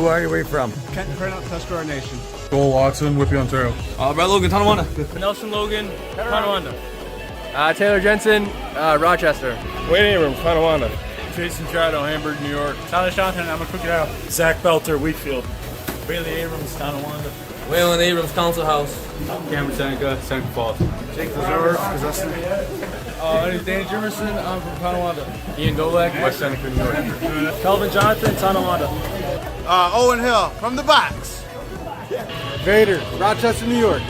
Who are you? Where are you from? Tuscarora Nation. Joel Watson, Whitby, Ontario. Brett Logan, Tonawanda. Nelson Logan, Tonawanda. Taylor Jensen, Rochester. Wayne Abrams, Tonawanda. Jason Chado, Hamburg, New York. Tyler Shonton, I'm a Crooked Out. Zach Belter, Wheatfield. Bailey Abrams, Tonawanda. Waylon Abrams, Council House. Cameron Seneca, Seneca Falls. Jake Lazar, Possession. My name is Danny Jimerson, I'm from Tonawanda. Ian Dolak, West Seneca, New York. Calvin Jonathan, Tonawanda. Owen Hill, from the box. Vader, Rochester, New York.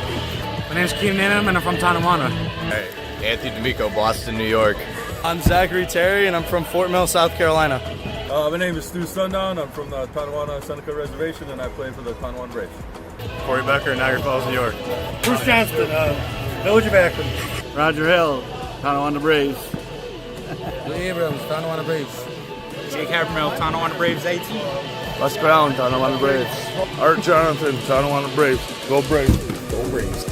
My name's Can-Am and I'm from Tonawanda. Hey, Anthony D'Amico, Boston, New York. I'm Zachary Terry and I'm from Fort Mill, South Carolina. My name is Stu Sundown, I'm from the Tonawanda Seneca Reservation and I play for the Tonawanda Braves. Corey Becker, Niagara Falls, New York. Bruce Johnston, Village of Akron. Roger Hill, Tonawanda Braves. Lee Abrams, Tonawanda Braves. Jake Habermill, Tonawanda Braves 18. Les Brown, Tonawanda Braves. Art Jonathan, Tonawanda Braves. Go Braves. Go Braves.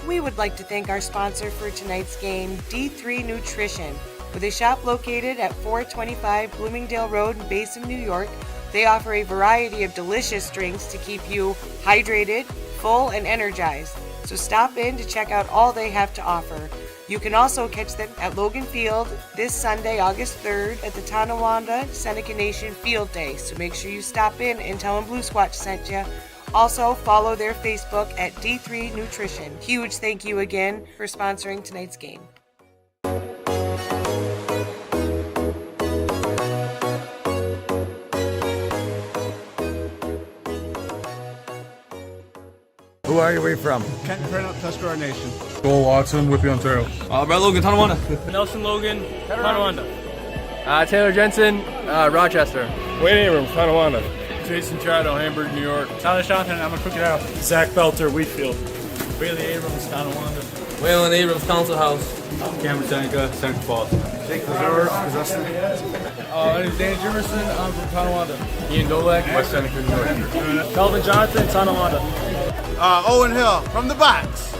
We would like to thank our sponsor for tonight's game, D3 Nutrition. With a shop located at 425 Bloomingdale Road in Basin, New York, they offer a variety of delicious drinks to keep you hydrated, full, and energized. So stop in to check out all they have to offer. You can also catch them at Logan Field this Sunday, August 3rd at the Tonawanda Seneca Nation Field Day. So make sure you stop in and tell them Blue Squatch sent you. Also, follow their Facebook at D3 Nutrition. Huge thank you again for sponsoring tonight's game. Who are you? Where are you from? Tuscarora Nation. Joel Watson, Whitby, Ontario. Brett Logan, Tonawanda. Nelson Logan, Tonawanda. Taylor Jensen, Rochester. Wayne Abrams, Tonawanda. Jason Chado, Hamburg, New York. Tyler Shonton, I'm a Crooked Out. Zach Belter, Wheatfield. Bailey Abrams, Tonawanda. Waylon Abrams, Council House. Cameron Seneca, Seneca Falls. Jake Lazar, Possession. My name is Danny Jimerson, I'm from Tonawanda. Ian Dolak, West Seneca, New York. Calvin Jonathan, Tonawanda. Owen Hill, from the box.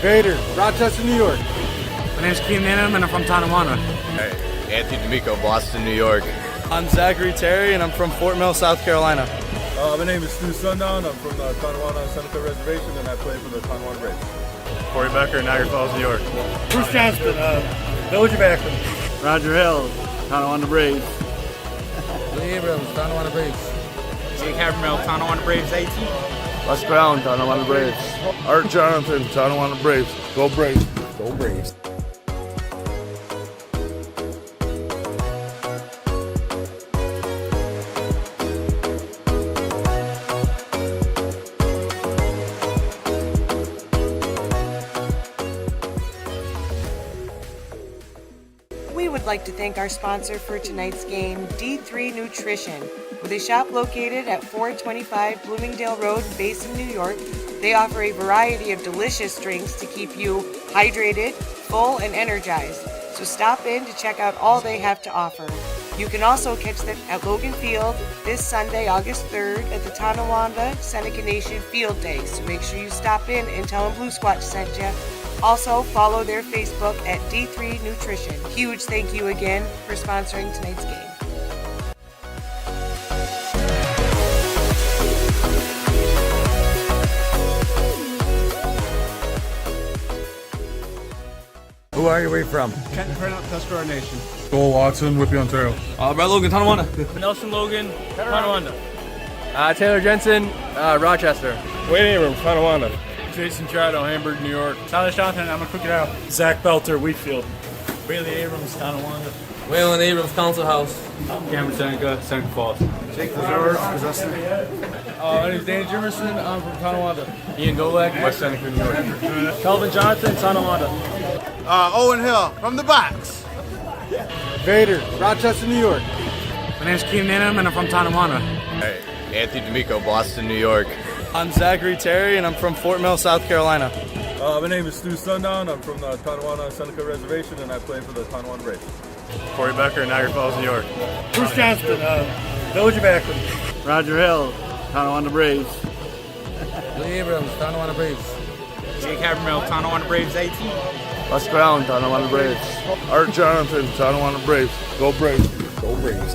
Vader, Rochester, New York. My name's Can-Am and I'm from Tonawanda. Hey, Anthony D'Amico, Boston, New York. I'm Zachary Terry and I'm from Fort Mill, South Carolina. My name is Stu Sundown, I'm from the Tonawanda Seneca Reservation and I play for the Tonawanda Braves. Corey Becker, Niagara Falls, New York. Bruce Johnston, Village of Akron. Roger Hill, Tonawanda Braves. Lee Abrams, Tonawanda Braves. Jake Habermill, Tonawanda Braves 18. Les Brown, Tonawanda Braves. Art Jonathan, Tonawanda Braves. Go Braves. Go Braves. We would like to thank our sponsor for tonight's game, D3 Nutrition. With a shop located at 425 Bloomingdale Road in Basin, New York, they offer a variety of delicious drinks to keep you hydrated, full, and energized. So stop in to check out all they have to offer. You can also catch them at Logan Field this Sunday, August 3rd at the Tonawanda Seneca Nation Field Day. So make sure you stop in and tell them Blue Squatch sent you. Also, follow their Facebook at D3 Nutrition. Huge thank you again for sponsoring tonight's game. Who are you? Where are you from? Tuscarora Nation. Joel Watson, Whitby, Ontario. Brett Logan, Tonawanda. Nelson Logan, Tonawanda. Taylor Jensen, Rochester. Wayne Abrams, Tonawanda. Jason Chado, Hamburg, New York. Tyler Shonton, I'm a Crooked Out. Zach Belter, Wheatfield. Bailey Abrams, Tonawanda. Waylon Abrams, Council House. Cameron Seneca, Seneca Falls. Jake Lazar, Possession. My name is Danny Jimerson, I'm from Tonawanda. Ian Dolak, West Seneca, New York. Calvin Jonathan, Tonawanda. Owen Hill, from the box. Vader, Rochester, New York. My name's Can-Am and I'm from Tonawanda. Hey, Anthony D'Amico, Boston, New York. I'm Zachary Terry and I'm from Fort Mill, South Carolina. My name is Stu Sundown, I'm from the Tonawanda Seneca Reservation and I play for the Tonawanda Braves. Corey Becker, Niagara Falls, New York. Bruce Johnston, Village of Akron. Roger Hill, Tonawanda Braves. Lee Abrams, Tonawanda Braves. Jake Havermill, Tonawanda Braves 18. Les Brown, Tonawanda Braves. Art Jonathan, Tonawanda Braves. Go Braves. Go Braves.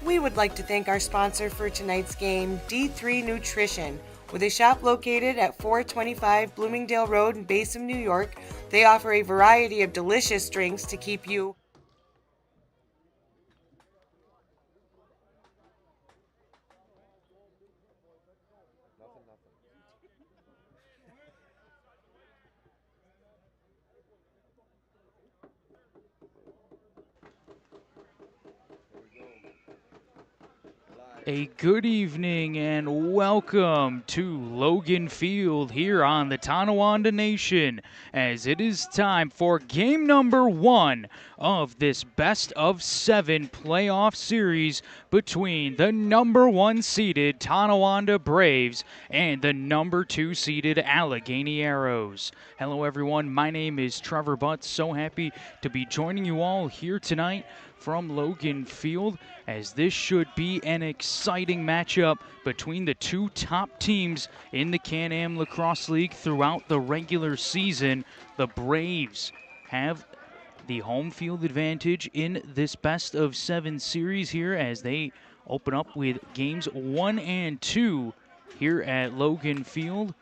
We would like to thank our sponsor for tonight's game, D3 Nutrition. With a shop located at 425 Bloomingdale Road in Basin, New York, they offer a variety of delicious drinks to keep you A good evening and welcome to Logan Field here on the Tonawanda Nation, as it is time for game number 1 of this best of 7 playoff series between the number 1 seeded Tonawanda Braves and the number 2 seeded Allegany Arrows. Hello everyone, my name is Trevor Butts. So happy to be joining you all here tonight from Logan Field, as this should be an exciting matchup between the two top teams in the Can-Am Lacrosse League throughout the regular season. The Braves have the home field advantage in this best of 7 series here, as they open up with games 1 and 2 here at Logan Field.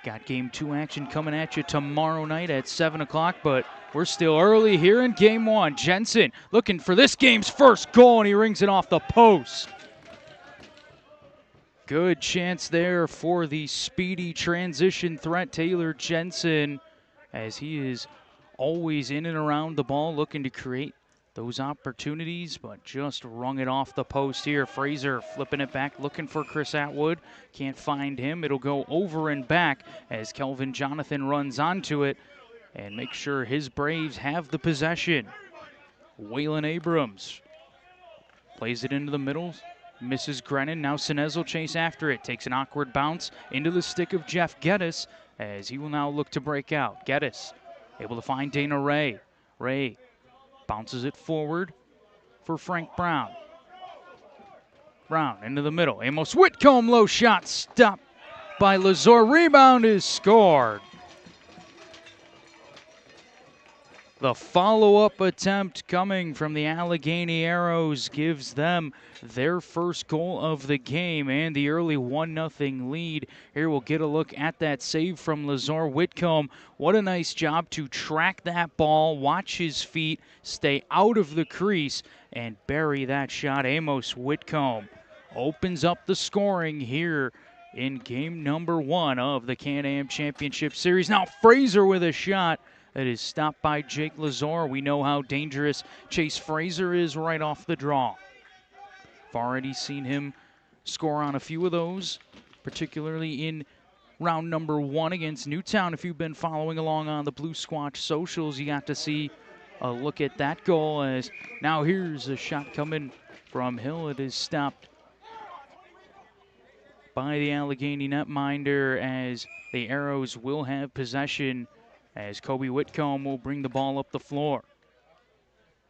Got game 2 action coming at you tomorrow night at 7 o'clock, but we're still early here in game 1. Jensen looking for this game's first goal, and he rings it off the post. Good chance there for the speedy transition threat, Taylor Jensen, as he is always in and around the ball looking to create those opportunities, but just rung it off the post here. Fraser flipping it back, looking for Chris Atwood. Can't find him. It'll go over and back as Kelvin Jonathan runs onto it and make sure his Braves have the possession. Waylon Abrams plays it into the middle, misses Grennan. Now Sinez will chase after it. Takes an awkward bounce into the stick of Jeff Geddes, as he will now look to break out. Geddes able to find Dana Ray. Ray bounces it forward for Frank Brown. Brown into the middle. Amos Whitcomb, low shot, stopped by Lazor. Rebound is scored. The follow-up attempt coming from the Allegany Arrows gives them their first goal of the game and the early 1-0 lead. Here we'll get a look at that save from Lazor Whitcomb. What a nice job to track that ball, watch his feet, stay out of the crease, and bury that shot. Amos Whitcomb opens up the scoring here in game number 1 of the Can-Am Championship Series. Now Fraser with a shot that is stopped by Jake Lazor. We know how dangerous Chase Fraser is right off the draw. I've already seen him score on a few of those, particularly in round number 1 against Newtown. If you've been following along on the Blue Squatch socials, you got to see a look at that goal. As now here's a shot coming from Hill. It is stopped by the Allegany netminder, as the Arrows will have possession, as Kobe Whitcomb will bring the ball up the floor.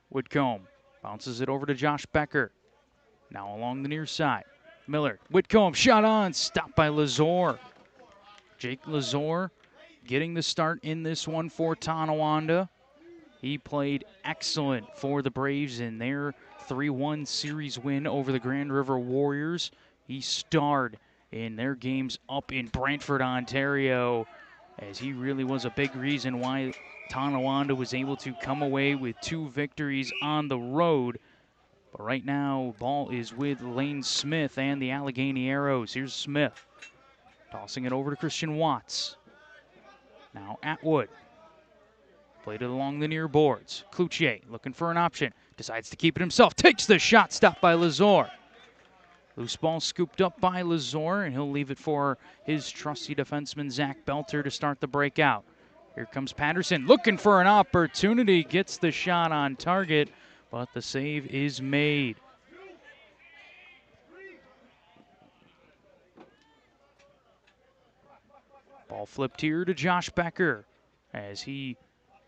Whitcomb bounces it over to Josh Becker. Now along the near side. Miller, Whitcomb, shot on, stopped by Lazor. Jake Lazor getting the start in this one for Tonawanda. He played excellent for the Braves in their 3-1 series win over the Grand River Warriors. He starred in their games up in Brantford, Ontario, as he really was a big reason why Tonawanda was able to come away with 2 victories on the road. But right now, ball is with Lane Smith and the Allegany Arrows. Here's Smith, tossing it over to Christian Watts. Now Atwood, played it along the near boards. Cloutier looking for an option, decides to keep it himself, takes the shot, stopped by Lazor. Loose ball scooped up by Lazor, and he'll leave it for his trusty defenseman, Zach Belter, to start the breakout. Here comes Patterson, looking for an opportunity, gets the shot on target, but the save is made. Ball flipped here to Josh Becker as he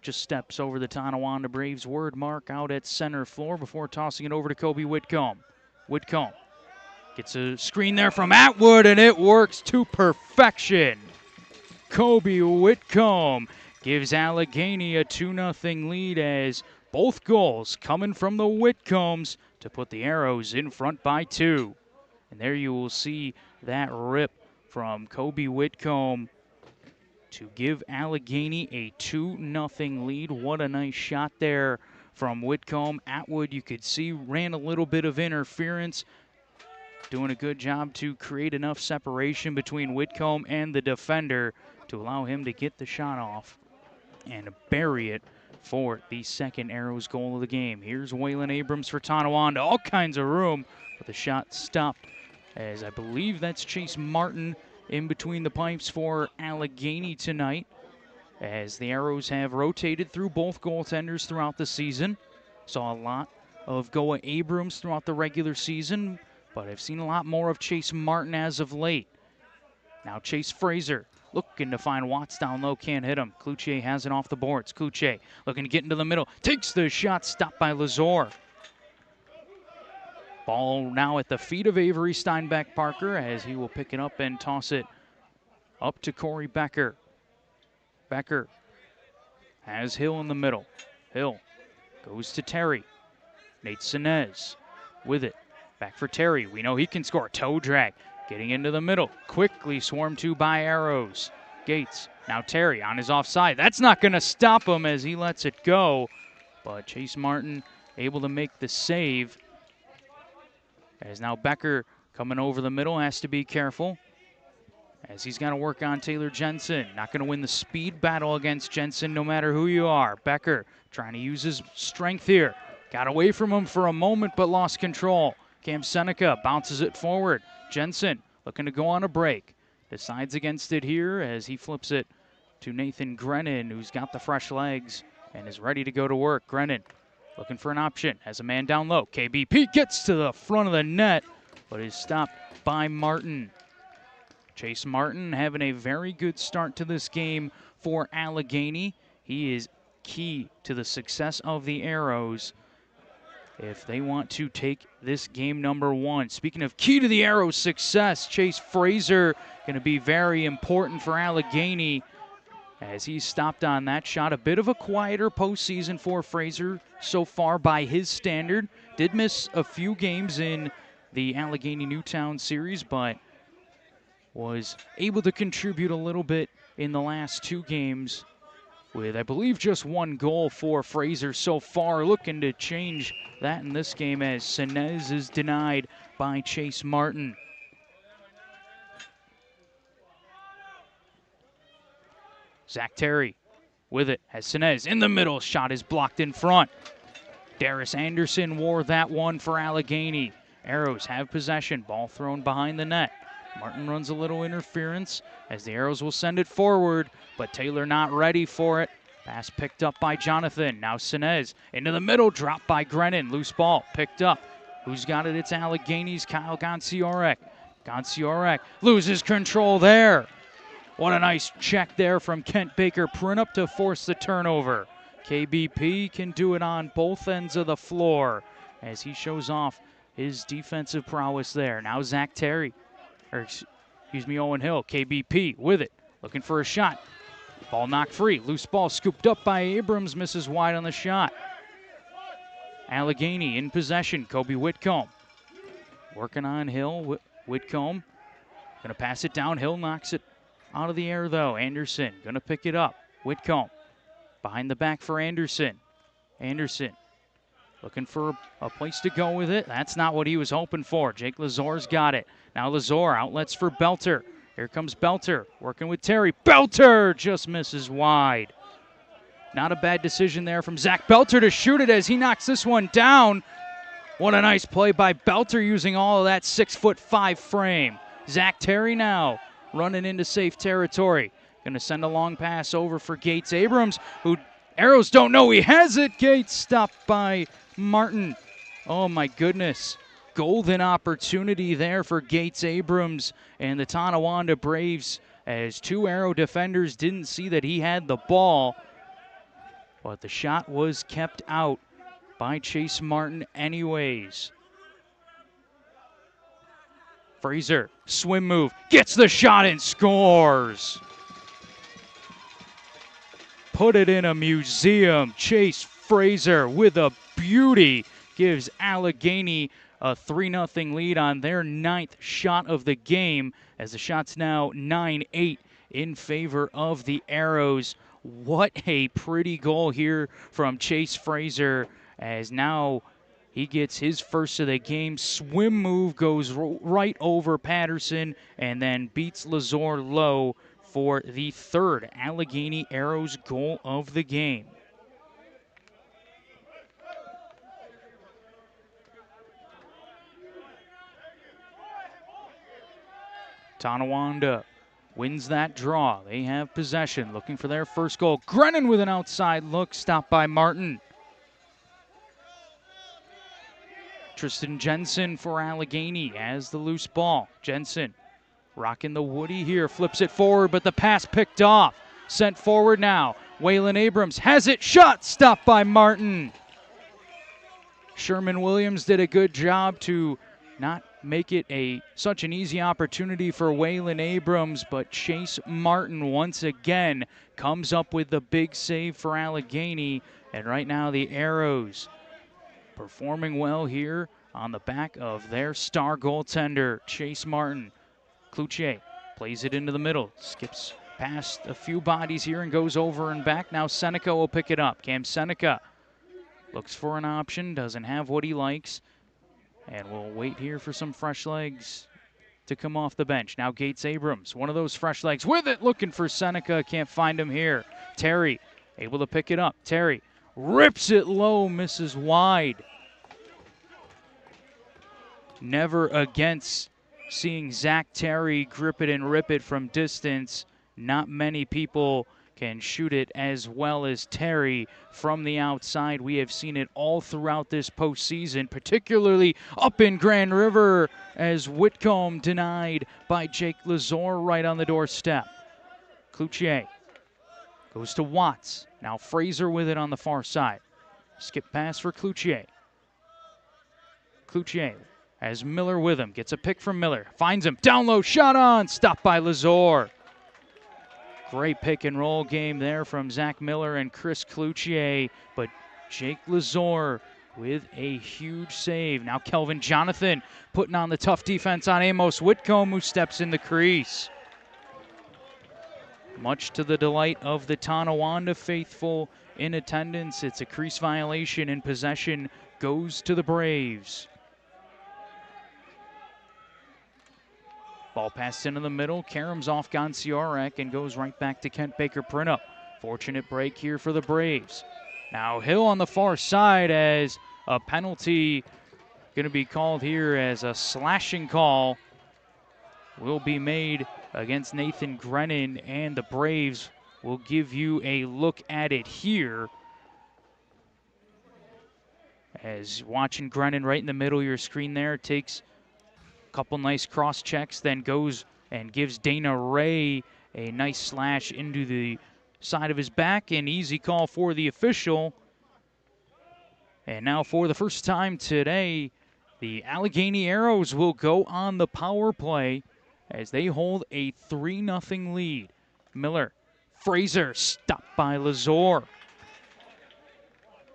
just steps over the Tonawanda Braves word mark out at center floor before tossing it over to Kobe Whitcomb. Whitcomb gets a screen there from Atwood, and it works to perfection. Kobe Whitcomb gives Allegany a 2-0 lead as both goals coming from the Whitcombs to put the Arrows in front by 2. And there you will see that rip from Kobe Whitcomb to give Allegany a 2-0 lead. What a nice shot there from Whitcomb. Atwood, you could see, ran a little bit of interference, doing a good job to create enough separation between Whitcomb and the defender to allow him to get the shot off and bury it for the second Arrows goal of the game. Here's Waylon Abrams for Tonawanda. All kinds of room, but the shot stopped, as I believe that's Chase Martin in between the pipes for Allegany tonight, as the Arrows have rotated through both goaltenders throughout the season. Saw a lot of Goa Abrams throughout the regular season, but I've seen a lot more of Chase Martin as of late. Now Chase Fraser looking to find Watts down low, can't hit him. Cloutier has it off the boards. Cloutier looking to get into the middle, takes the shot, stopped by Lazor. Ball now at the feet of Avery Steinbeck Parker as he will pick it up and toss it up to Corey Becker. Becker has Hill in the middle. Hill goes to Terry. Nate Sinez with it. Back for Terry. We know he can score. Toe drag. Getting into the middle. Quickly swarmed to by Arrows. Gates. Now Terry on his offside. That's not going to stop him as he lets it go. But Chase Martin able to make the save. As now Becker coming over the middle, has to be careful, as he's got to work on Taylor Jensen. Not going to win the speed battle against Jensen no matter who you are. Becker trying to use his strength here. Got away from him for a moment but lost control. Cam Seneca bounces it forward. Jensen looking to go on a break. Decides against it here as he flips it to Nathan Grennan, who's got the fresh legs and is ready to go to work. Grennan looking for an option, has a man down low. KBP gets to the front of the net, but is stopped by Martin. Chase Martin having a very good start to this game for Allegany. He is key to the success of the Arrows if they want to take this game number 1. Speaking of key to the Arrows' success, Chase Fraser going to be very important for Allegany as he stopped on that shot. A bit of a quieter postseason for Fraser so far by his standard. Did miss a few games in the Allegany Newtown series, but was able to contribute a little bit in the last 2 games with, I believe, just 1 goal for Fraser so far. Looking to change that in this game as Sinez is denied by Chase Martin. Zach Terry with it, has Sinez in the middle, shot is blocked in front. Darius Anderson wore that one for Allegany. Arrows have possession, ball thrown behind the net. Martin runs a little interference as the Arrows will send it forward, but Taylor not ready for it. Pass picked up by Jonathan. Now Sinez into the middle, dropped by Grennan. Loose ball picked up. Who's got it? It's Allegany's Kyle Gonciorek. Gonciorek loses control there. What a nice check there from Kent Baker Printup to force the turnover. KBP can do it on both ends of the floor as he shows off his defensive prowess there. Now Zach Terry, Owen Hill. KBP with it, looking for a shot. Ball knocked free. Loose ball scooped up by Abrams, misses wide on the shot. Allegany in possession. Kobe Whitcomb working on Hill. Whitcomb going to pass it down. Hill knocks it out of the air, though. Anderson going to pick it up. Whitcomb behind the back for Anderson. Anderson looking for a place to go with it. That's not what he was hoping for. Jake Lazor's got it. Now Lazor outlets for Belter. Here comes Belter working with Terry. Belter just misses wide. Not a bad decision there from Zach Belter to shoot it as he knocks this one down. What a nice play by Belter using all of that 6'5" frame. Zach Terry now running into safe territory. Going to send a long pass over for Gates Abrams, who Arrows don't know he has it. Gates stopped by Martin. Oh my goodness. Golden opportunity there for Gates Abrams, and the Tonawanda Braves as two Arrow defenders didn't see that he had the ball, but the shot was kept out by Chase Martin anyways. Fraser, swim move, gets the shot and scores. Put it in a museum. Chase Fraser with a beauty gives Allegany a 3-0 lead on their 9th shot of the game, as the shot's now 9-8 in favor of the Arrows. What a pretty goal here from Chase Fraser, as now he gets his first of the game. Swim move goes right over Patterson and then beats Lazor low for the 3rd Allegany Arrows goal of the game. Tonawanda wins that draw. They have possession, looking for their first goal. Grennan with an outside look, stopped by Martin. Tristan Jensen for Allegany as the loose ball. Jensen rocking the Woody here, flips it forward, but the pass picked off. Sent forward now. Waylon Abrams has it, shot, stopped by Martin. Sherman Williams did a good job to not make it such an easy opportunity for Waylon Abrams, but Chase Martin once again comes up with the big save for Allegany, and right now the Arrows performing well here on the back of their star goaltender, Chase Martin. Cloutier plays it into the middle, skips past a few bodies here and goes over and back. Now Seneca will pick it up. Cam Seneca looks for an option, doesn't have what he likes, and we'll wait here for some fresh legs to come off the bench. Now Gates Abrams, one of those fresh legs with it, looking for Seneca, can't find him here. Terry able to pick it up. Terry rips it low, misses wide. Never against seeing Zach Terry grip it and rip it from distance. Not many people can shoot it as well as Terry from the outside. We have seen it all throughout this postseason, particularly up in Grand River, as Whitcomb denied by Jake Lazor right on the doorstep. Cloutier goes to Watts. Now Fraser with it on the far side. Skip pass for Cloutier. Cloutier has Miller with him. Gets a pick from Miller. Finds him. Down low. Shot on. Stopped by Lazor. Great pick and roll game there from Zach Miller and Chris Cloutier. But Jake Lazor with a huge save. Now Kelvin Jonathan putting on the tough defense on Amos Whitcomb, who steps in the crease. Much to the delight of the Tonawanda faithful in attendance, it's a crease violation, and possession goes to the Braves. Ball passed into the middle. Karam's off Gonciarek and goes right back to Kent Baker-Printup. Fortunate break here for the Braves. Now Hill on the far side, as a penalty going to be called here, as a slashing call will be made against Nathan Grennan, and the Braves will give you a look at it here. As watching Grennan right in the middle of your screen there, takes couple nice cross checks, then goes and gives Dana Ray a nice slash into the side of his back. An easy call for the official. And now for the first time today, the Allegany Arrows will go on the power play as they hold a 3-0 lead. Miller, Fraser, stopped by Lazor.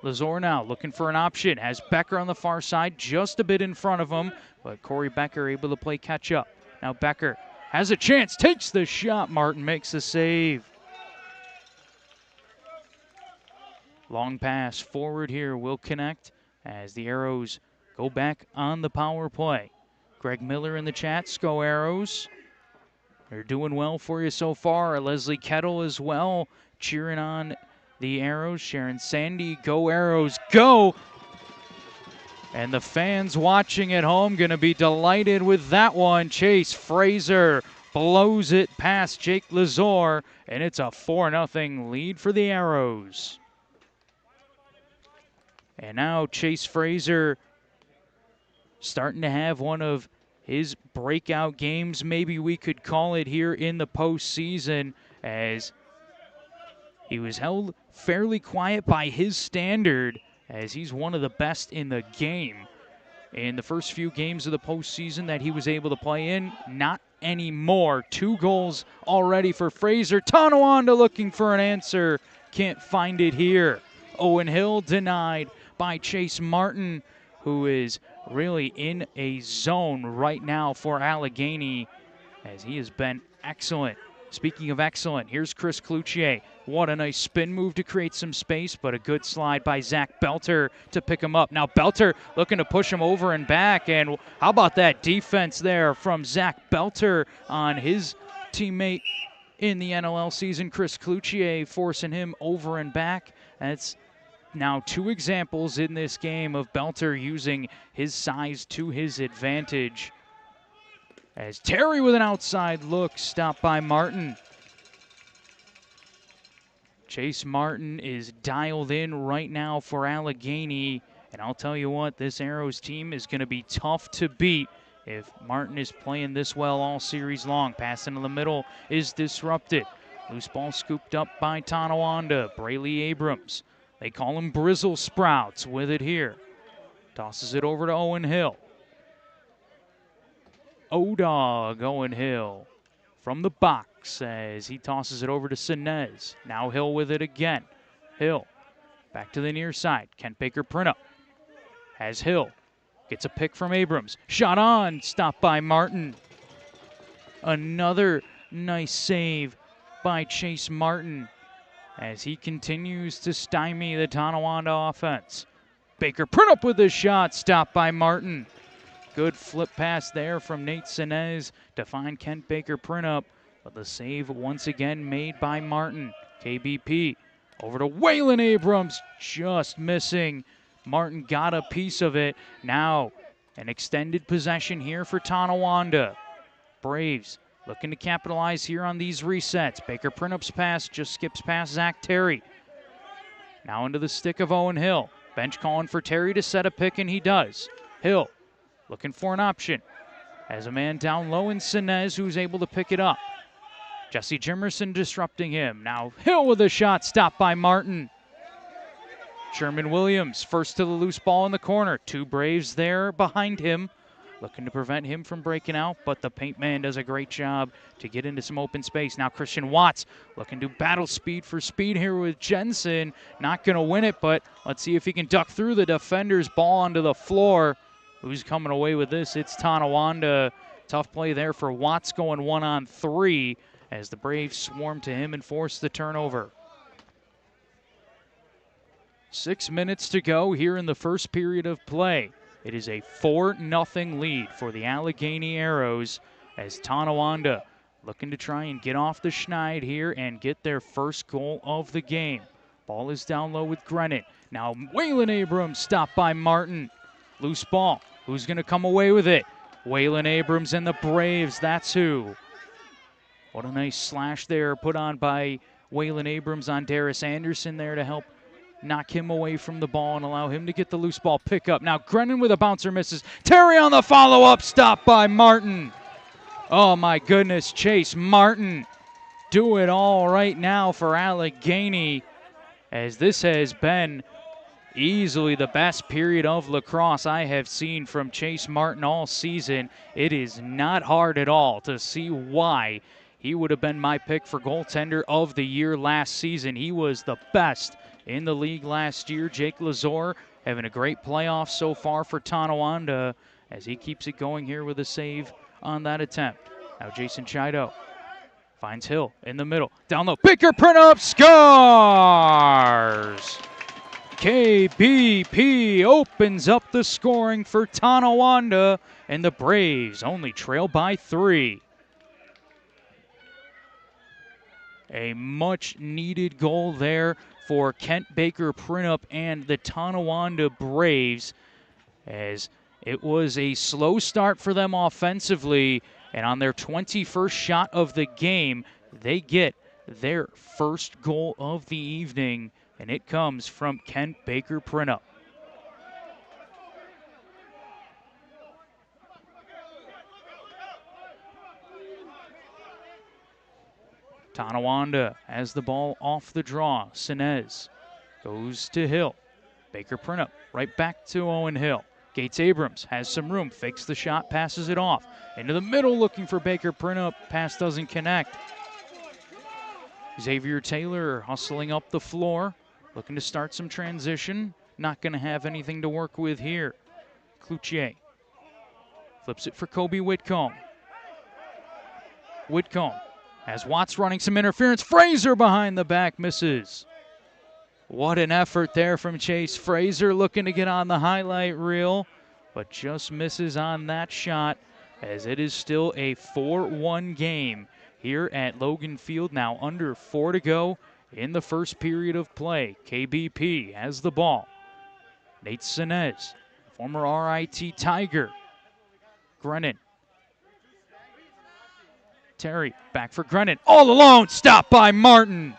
Lazor now looking for an option. Has Becker on the far side, just a bit in front of him, but Corey Becker able to play catch up. Now Becker has a chance, takes the shot. Martin makes the save. Long pass forward here will connect as the Arrows go back on the power play. Greg Miller in the chat, Sco Arrows. They're doing well for you so far. Leslie Kettle as well, cheering on the Arrows. Sharon Sandy, go Arrows, go! And the fans watching at home going to be delighted with that one. Chase Fraser blows it past Jake Lazor, and it's a 4-0 lead for the Arrows. And now Chase Fraser starting to have one of his breakout games, maybe we could call it, here in the postseason, as he was held fairly quiet by his standard, as he's one of the best in the game. In the first few games of the postseason that he was able to play in, not anymore. 2 goals already for Fraser. Tonawanda looking for an answer. Can't find it here. Owen Hill denied by Chase Martin, who is really in a zone right now for Allegany, as he has been excellent. Speaking of excellent, here's Chris Cloutier. What a nice spin move to create some space, but a good slide by Zach Belter to pick him up. Now Belter looking to push him over and back, and how about that defense there from Zach Belter on his teammate in the NLL season, Chris Cloutier, forcing him over and back. That's now 2 examples in this game of Belter using his size to his advantage. As Terry with an outside look, stopped by Martin. Chase Martin is dialed in right now for Allegany, and I'll tell you what, this Arrows team is going to be tough to beat if Martin is playing this well all series long. Pass into the middle is disrupted. Loose ball scooped up by Tonawanda. Brayley Abrams. They call him Brizzle Sprouts with it here. Tosses it over to Owen Hill. O-Dog Owen Hill from the box as he tosses it over to Sinez. Now Hill with it again. Hill back to the near side. Kent Baker print up. Has Hill. Gets a pick from Abrams. Shot on. Stopped by Martin. Another nice save by Chase Martin as he continues to stymie the Tonawanda offense. Baker print up with the shot. Stopped by Martin. Good flip pass there from Nate Sinez to find Kent Baker print up, but the save once again made by Martin. KBP over to Waylon Abrams, just missing. Martin got a piece of it. Now an extended possession here for Tonawanda. Braves looking to capitalize here on these resets. Baker print up's pass just skips past Zach Terry. Now into the stick of Owen Hill. Bench calling for Terry to set a pick, and he does. Hill looking for an option. Has a man down low in Sinez, who's able to pick it up. Jesse Jimerson disrupting him. Now Hill with a shot, stopped by Martin. Sherman Williams first to the loose ball in the corner. 2 Braves there behind him, looking to prevent him from breaking out, but the paint man does a great job to get into some open space. Now Christian Watts looking to battle speed for speed here with Jensen. Not going to win it, but let's see if he can duck through the defender's ball onto the floor. Who's coming away with this? It's Tonawanda. Tough play there for Watts, going 1-on-3 as the Braves swarm to him and force the turnover. 6 minutes to go here in the first period of play. It is a 4-0 lead for the Allegany Arrows as Tonawanda looking to try and get off the schneid here and get their first goal of the game. Ball is down low with Grennan. Now Waylon Abrams stopped by Martin. Loose ball. Who's going to come away with it? Waylon Abrams and the Braves. That's who. What a nice slash there put on by Waylon Abrams on Darius Anderson there to help knock him away from the ball and allow him to get the loose ball pickup. Now Grennan with a bouncer misses. Terry on the follow-up. Stopped by Martin. Oh my goodness. Chase Martin do it all right now for Allegany, as this has been easily the best period of lacrosse I have seen from Chase Martin all season. It is not hard at all to see why he would have been my pick for goaltender of the year last season. He was the best in the league last year. Jake Lazor having a great playoff so far for Tonawanda as he keeps it going here with a save on that attempt. Now Jason Chido finds Hill in the middle. Down low. Baker print up, scores! KBP opens up the scoring for Tonawanda, and the Braves only trail by 3. A much-needed goal there for Kent Baker Printup and the Tonawanda Braves, as it was a slow start for them offensively, and on their 21st shot of the game, they get their first goal of the evening, and it comes from Kent Baker Printup. Tonawanda has the ball off the draw. Sinez goes to Hill. Baker Printup right back to Owen Hill. Gates Abrams has some room, fakes the shot, passes it off. Into the middle looking for Baker Printup. Pass doesn't connect. Xavier Taylor hustling up the floor, looking to start some transition. Not going to have anything to work with here. Cloutier flips it for Kobe Whitcomb. Whitcomb has Watts running some interference. Fraser behind the back misses. What an effort there from Chase Fraser, looking to get on the highlight reel, but just misses on that shot, as it is still a 4-1 game here at Logan Field. Now under 4 to go in the first period of play. KBP has the ball. Nate Sinez, former RIT Tiger. Grennan. Terry back for Grennan. All alone, stopped by Martin.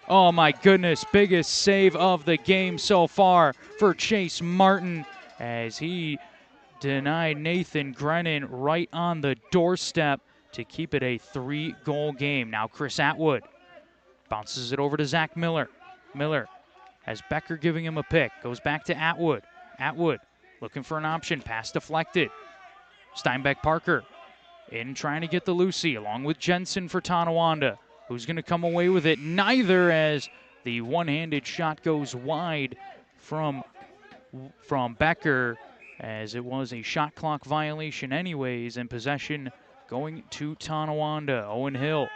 Oh my goodness, biggest save of the game so far for Chase Martin, as he denied Nathan Grennan right on the doorstep to keep it a 3-goal game. Now Chris Atwood bounces it over to Zach Miller. Miller has Becker giving him a pick. Goes back to Atwood. Atwood looking for an option. Pass deflected. Steinbeck Parker in trying to get the Lucy along with Jensen for Tonawanda. Who's going to come away with it? Neither, as the one-handed shot goes wide from Becker, as it was a shot clock violation anyways, and possession going to Tonawanda. Owen Hill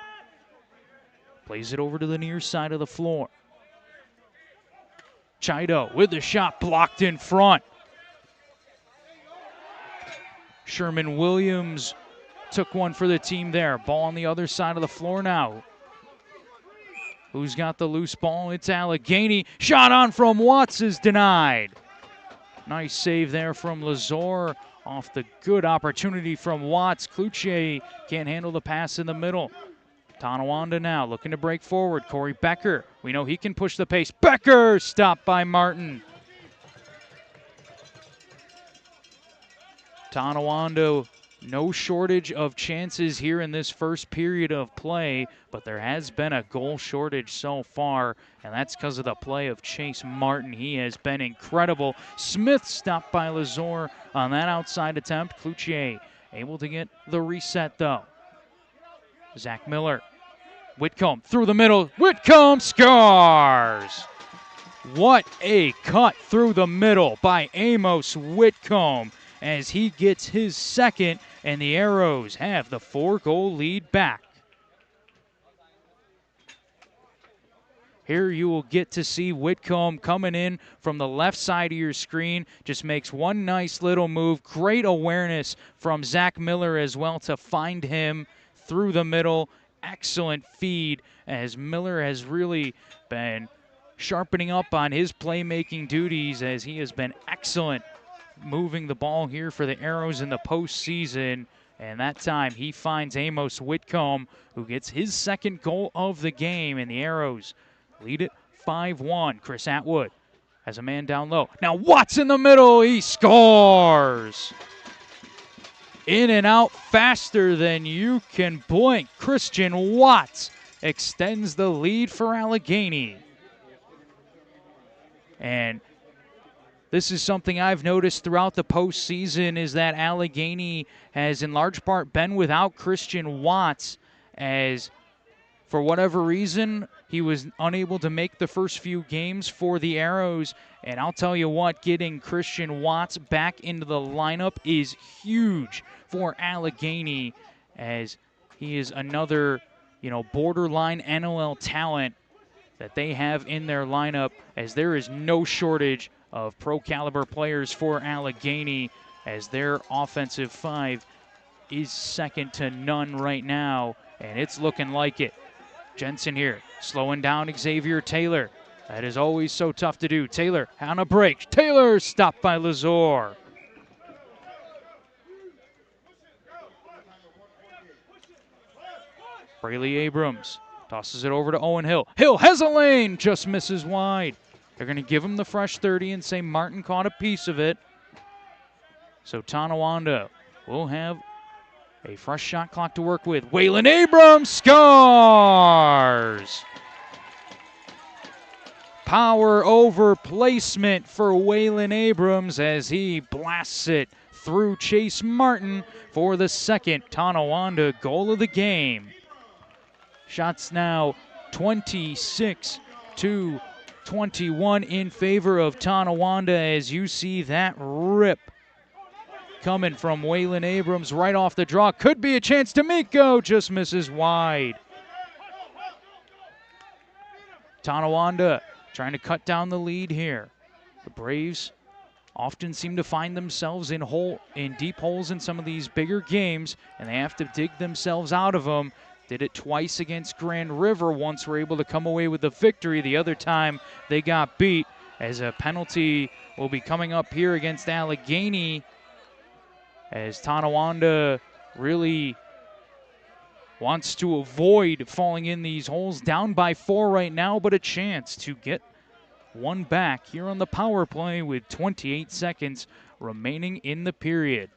plays it over to the near side of the floor. Chido with the shot blocked in front. Sherman Williams took one for the team there. Ball on the other side of the floor now. Who's got the loose ball? It's Allegany. Shot on from Watts is denied. Nice save there from Lazor off the good opportunity from Watts. Cloutier can't handle the pass in the middle. Tonawanda now looking to break forward. Corey Becker. We know he can push the pace. Becker stopped by Martin. Tonawanda, no shortage of chances here in this first period of play, but there has been a goal shortage so far, and that's because of the play of Chase Martin. He has been incredible. Smith stopped by Lazor on that outside attempt. Cloutier able to get the reset, though. Zach Miller. Whitcomb through the middle. Whitcomb scores! What a cut through the middle by Amos Whitcomb, as he gets his second, and the Arrows have the 4-goal lead back. Here you will get to see Whitcomb coming in from the left side of your screen. Just makes one nice little move. Great awareness from Zach Miller as well to find him through the middle. Excellent feed, as Miller has really been sharpening up on his playmaking duties, as he has been excellent moving the ball here for the Arrows in the postseason. And that time he finds Amos Whitcomb, who gets his second goal of the game, and the Arrows lead it 5-1. Chris Atwood has a man down low. Now Watts in the middle, he scores! In and out faster than you can blink. Christian Watts extends the lead for Allegany. And this is something I've noticed throughout the postseason, is that Allegany has in large part been without Christian Watts, as for whatever reason he was unable to make the first few games for the Arrows. And I'll tell you what, getting Christian Watts back into the lineup is huge for Allegany, as he is another, borderline NLL talent that they have in their lineup, as there is no shortage of pro caliber players for Allegany, as their offensive five is second to none right now, and it's looking like it. Jensen here, slowing down Xavier Taylor. That is always so tough to do. Taylor on a break. Taylor stopped by Lazor. Braley Abrams tosses it over to Owen Hill. Hill has a lane, just misses wide. They're going to give him the fresh 30 and say Martin caught a piece of it. So Tonawanda will have A fresh shot clock to work with. Waylon Abrams scores! Power over placement for Waylon Abrams as he blasts it through Chase Martin for the second Tonawanda goal of the game. Shots now 26-21 in favor of Tonawanda as you see that rip coming from Waylon Abrams right off the draw. Could be a chance. D'Amico just misses wide. Tonawanda trying to cut down the lead here. The Braves often seem to find themselves in deep holes in some of these bigger games, and they have to dig themselves out of them. Did it twice against Grand River. Once were able to come away with the victory. The other time they got beat, as a penalty will be coming up here against Allegany, as Tonawanda really wants to avoid falling in these holes. Down by 4 right now, but a chance to get one back here on the power play with 28 seconds remaining in the period.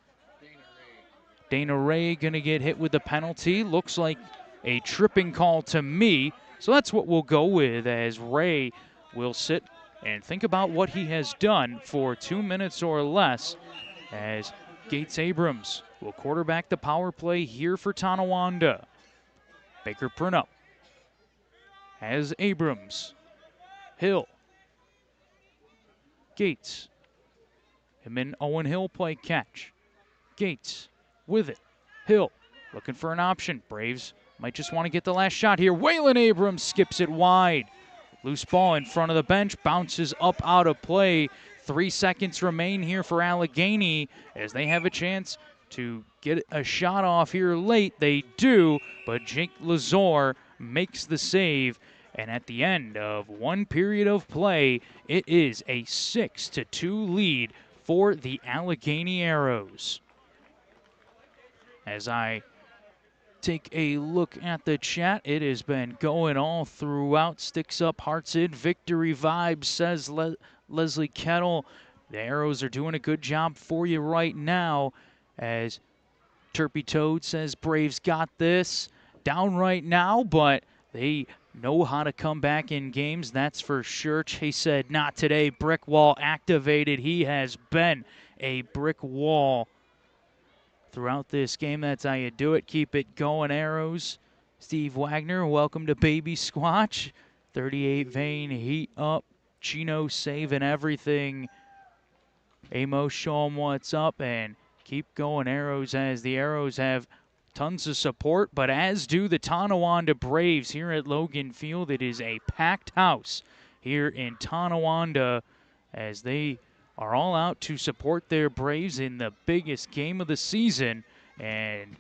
Dana Ray going to get hit with the penalty. Looks like a tripping call to me. So that's what we'll go with, as Ray will sit and think about what he has done for 2 minutes or less, as Gates Abrams will quarterback the power play here for Tonawanda. Baker Prunup has Abrams. Hill. Gates. Him and Owen Hill play catch. Gates with it. Hill looking for an option. Braves might just want to get the last shot here. Waylon Abrams skips it wide. Loose ball in front of the bench. Bounces up out of play. 3 seconds remain here for Allegany as they have a chance to get a shot off here late. They do, but Jake Lazor makes the save. And at the end of one period of play, it is a 6-2 lead for the Allegany Arrows. As I take a look at the chat, it has been going all throughout. Sticks up, hearts in, victory vibes, says Leslie Kettle. The Arrows are doing a good job for you right now, as Terpy Toad says Braves got this. Down right now, but they know how to come back in games, that's for sure. Chase said, not today. Brick wall activated. He has been a brick wall throughout this game. That's how you do it. Keep it going, Arrows. Steve Wagner, welcome to Baby Squatch. 38 Vane, heat up. Chino saving everything. Amos, show him what's up, and keep going, Arrows, as the Arrows have tons of support, but as do the Tonawanda Braves here at Logan Field. It is a packed house here in Tonawanda as they are all out to support their Braves in the biggest game of the season. And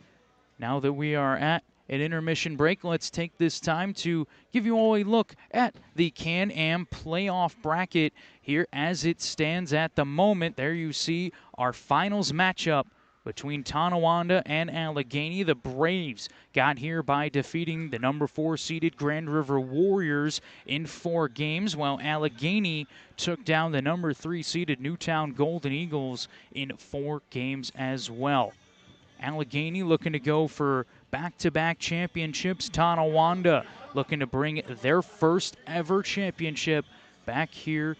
now that we are at an intermission break, let's take this time to give you all a look at the Can-Am playoff bracket here as it stands at the moment. There you see our finals matchup between Tonawanda and Allegany. The Braves got here by defeating the number 4 seeded Grand River Warriors in 4 games, while Allegany took down the number 3 seeded Newtown Golden Eagles in 4 games as well. Allegany looking to go for back-to-back championships. Tonawanda looking to bring their first ever championship back here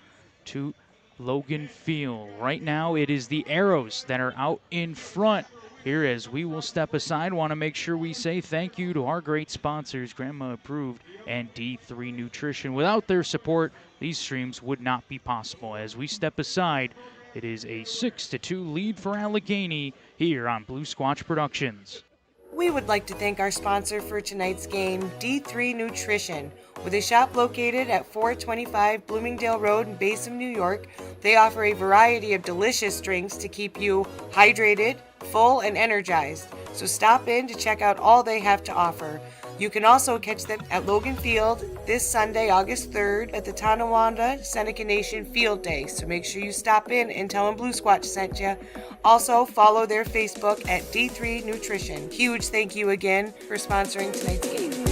to Logan Field. Right now it is the Arrows that are out in front here, as we will step aside. Want to make sure we say thank you to our great sponsors, Grandma Approved and D3 Nutrition. Without their support, these streams would not be possible. As we step aside, it is a 6-2 lead for Allegany here on Blue Squatch Productions. We would like to thank our sponsor for tonight's game, D3 Nutrition. With a shop located at 425 Bloomingdale Road in Basin, New York, they offer a variety of delicious drinks to keep you hydrated, full, and energized. So stop in to check out all they have to offer. You can also catch them at Logan Field this Sunday, August 3rd, at the Tonawanda Seneca Nation Field Day. So make sure you stop in and tell them Blue Squatch sent you. Also, follow their Facebook at D3 Nutrition. Huge thank you again for sponsoring tonight's game.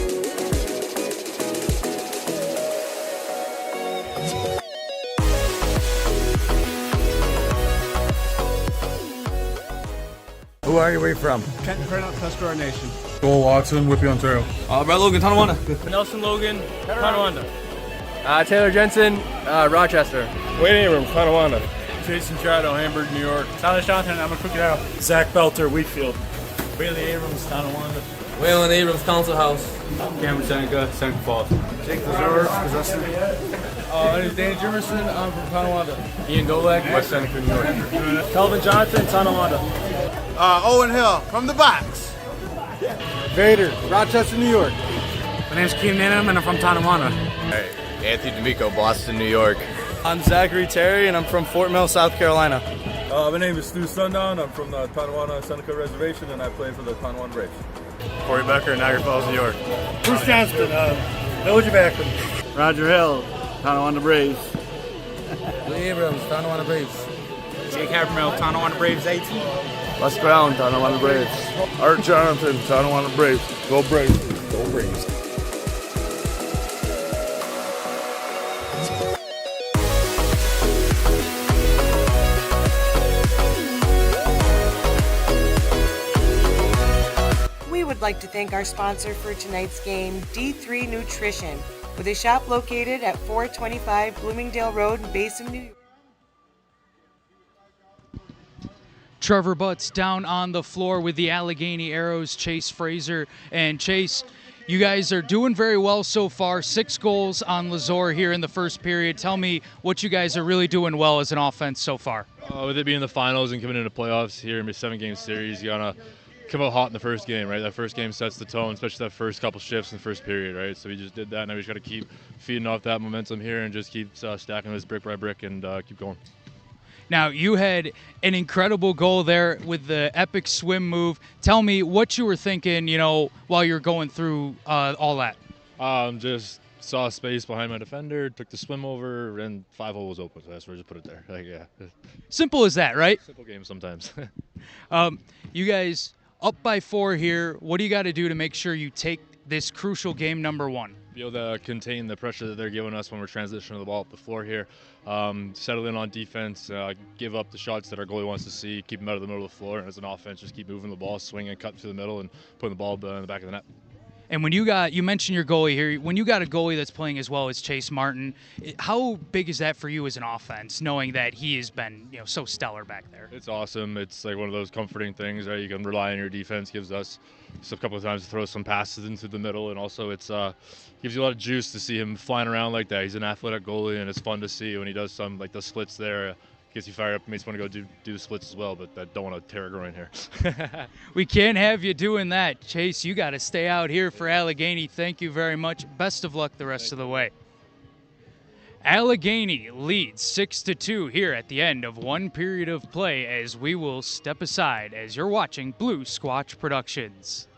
Who are you? Where you from? Tonawanda Nation. Joel Watson, Whippy, Ontario. Brett Logan, Tonawanda. Nelson Logan, Tonawanda. Taylor Jensen, Rochester. Wayne Abrams, Tonawanda. Jason Chado, Hamburg, New York. Tyler Johnson, I'm a Crooked Arrow. Zach Belter, Wheatfield. Bailey Abrams, Tonawanda. Waylon Abrams, Council House. Cameron Seneca, Seneca Falls. Jake Lazur, Possessor. My name is Danny Jimerson. I'm from Tonawanda. Ian Golak, West Seneca, New York. Calvin Johnson, Tonawanda. Owen Hill, from the box. Vader, Rochester, New York. My name's Can-Am and I'm from Tonawanda. Hey, Anthony D'Amico, Boston, New York. I'm Zachary Terry, and I'm from Fort Mill, South Carolina. My name is Stu Sundown. I'm from the Tonawanda Seneca Reservation, and I play for the Tonawanda Braves. Corey Becker, Niagara Falls, New York. Bruce Johnston, Village of Akron. Roger Hill, Tonawanda Braves. Lee Abrams, Tonawanda Braves. Jake Havermill, Tonawanda Braves 8. Les Brown, Tonawanda Braves. Art Jonathan, Tonawanda Braves. Go Braves. Go Braves. We would like to thank our sponsor for tonight's game, D3 Nutrition, with a shop located at 425 Bloomingdale Road in Basin, New York. Trevor Butts down on the floor with the Allegany Arrows, Chase Fraser. And Chase, you guys are doing very well so far. 6 goals on Lazor here in the first period. Tell me what you guys are really doing well as an offense so far. With it being the finals and coming into playoffs here in a 7-game series, you gotta come out hot in the first game, right? That first game sets the tone, especially that first couple shifts in the first period, right? So we just did that, and now we just got to keep feeding off that momentum here and just keep stacking this brick by brick and keep going. Now, you had an incredible goal there with the epic swim move. Tell me what you were thinking, while you're going through all that. Just saw space behind my defender, took the swim over, and 5-hole was open, so that's where I just put it there. Yeah. Simple as that, right? Simple game sometimes. You guys up by 4 here. What do you got to do to make sure you take this crucial game number 1? Be able to contain the pressure that they're giving us when we're transitioning the ball up the floor here. Settle in on defense, give up the shots that our goalie wants to see, keep them out of the middle of the floor, and as an offense, just keep moving the ball, swinging, cutting through the middle, and putting the ball in the back of the net. And when you mentioned your goalie here, when you got a goalie that's playing as well as Chase Martin, how big is that for you as an offense, knowing that he has been so stellar back there? It's awesome. It's like one of those comforting things, right? You can rely on your defense, gives us a couple of times to throw some passes into the middle, and also it's gives you a lot of juice to see him flying around like that. He's an athletic goalie, and it's fun to see when he does some like the splits there. Gets you fired up, makes you want to go do the splits as well, but I don't want to tear a groin here. We can't have you doing that. Chase, you got to stay out here for Allegany. Thank you very much. Best of luck the rest of the way. Allegany leads 6-2 here at the end of 1 period of play as we will step aside as you're watching Blue Squatch Productions.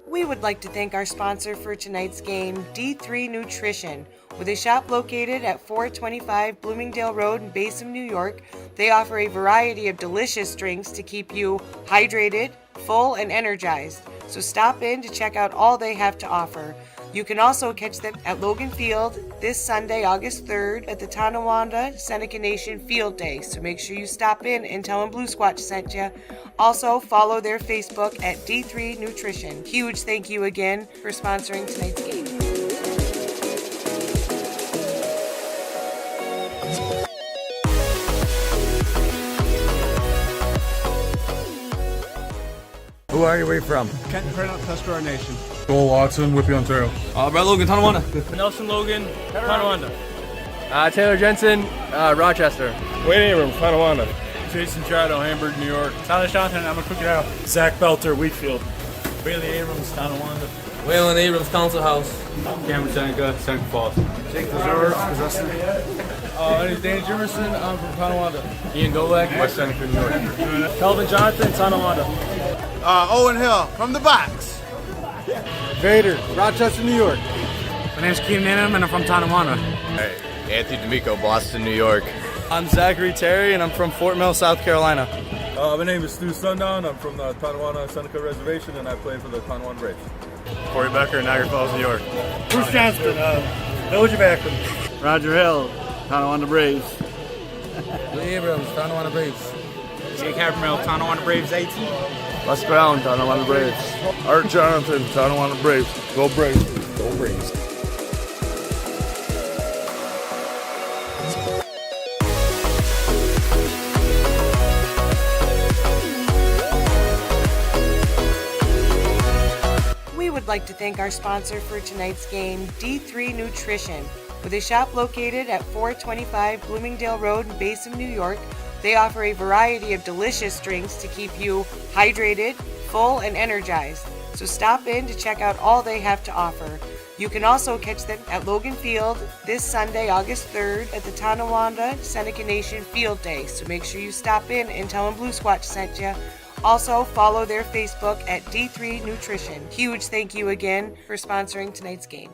We would like to thank our sponsor for tonight's game, D3 Nutrition, with a shop located at 425 Bloomingdale Road in Basin, New York. They offer a variety of delicious drinks to keep you hydrated, full, and energized. So stop in to check out all they have to offer. You can also catch them at Logan Field this Sunday, August 3rd, at the Tonawanda Seneca Nation Field Day. So make sure you stop in and tell them Blue Squatch sent you. Also, follow their Facebook at D3 Nutrition. Huge thank you again for sponsoring tonight's game. Who are you? Where you from? Tonawanda Nation. Joel Watson, Whippy, Ontario. Brett Logan, Tonawanda. Nelson Logan, Tonawanda. Taylor Jensen, Rochester. Wayne Abrams, Tonawanda. Jason Chado, Hamburg, New York. Tyler Johnson, I'm a Crooked Arrow. Zach Belter, Wheatfield. Bailey Abrams, Tonawanda. Waylon Abrams, Council House. Cameron Seneca, Seneca Falls. Jake Lazur, Possessor. My name is Danny Jimerson. I'm from Tonawanda. Ian Golak, West Seneca, New York. Calvin Johnson, Tonawanda. Owen Hill, from the box. Vader, Rochester, New York. My name's Can-Am and I'm from Tonawanda. Hey, Anthony D'Amico, Boston, New York. I'm Zachary Terry, and I'm from Fort Mill, South Carolina. My name is Stu Sundown. I'm from the Tonawanda Seneca Reservation, and I play for the Tonawanda Braves. Corey Becker, Niagara Falls, New York. Bruce Johnston, Village of Akron. Roger Hill, Tonawanda Braves. Lee Abrams, Tonawanda Braves. Jake Havermill, Tonawanda Braves 8. West Ground, Tonawanda Braves. Art Jonathan, Tonawanda Braves. Go Braves. Go Braves. We would like to thank our sponsor for tonight's game, D3 Nutrition. With a shop located at 425 Bloomingdale Road in Basin, New York, they offer a variety of delicious drinks to keep you hydrated, full, and energized. So stop in to check out all they have to offer. You can also catch them at Logan Field this Sunday, August 3rd at the Tonawanda Seneca Nation Field Day. So make sure you stop in and tell them Blue Squatch sent you. Also, follow their Facebook at D3 Nutrition. Huge thank you again for sponsoring tonight's game.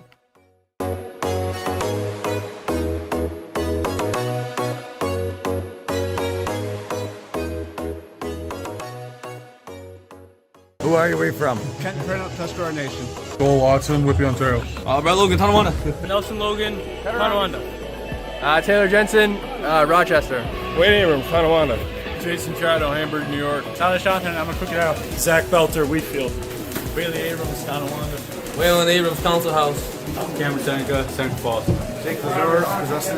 Who are you away from? Kent Tuscarora Nation. Joel Watson, Whippy, Ontario. Brett Logan, Tonawanda. Nelson Logan, Tonawanda. Taylor Jensen, Rochester. Wayne Abrams, Tonawanda. Jason Chado, Hamburg, New York. Tyler Shotton, I'm a Cookie House. Zach Belter, Wheatfield. Bailey Abrams, Tonawanda. Waylon Abrams, Council House. Cameron Seneca, Central Falls. Jake Lazur, Possessor.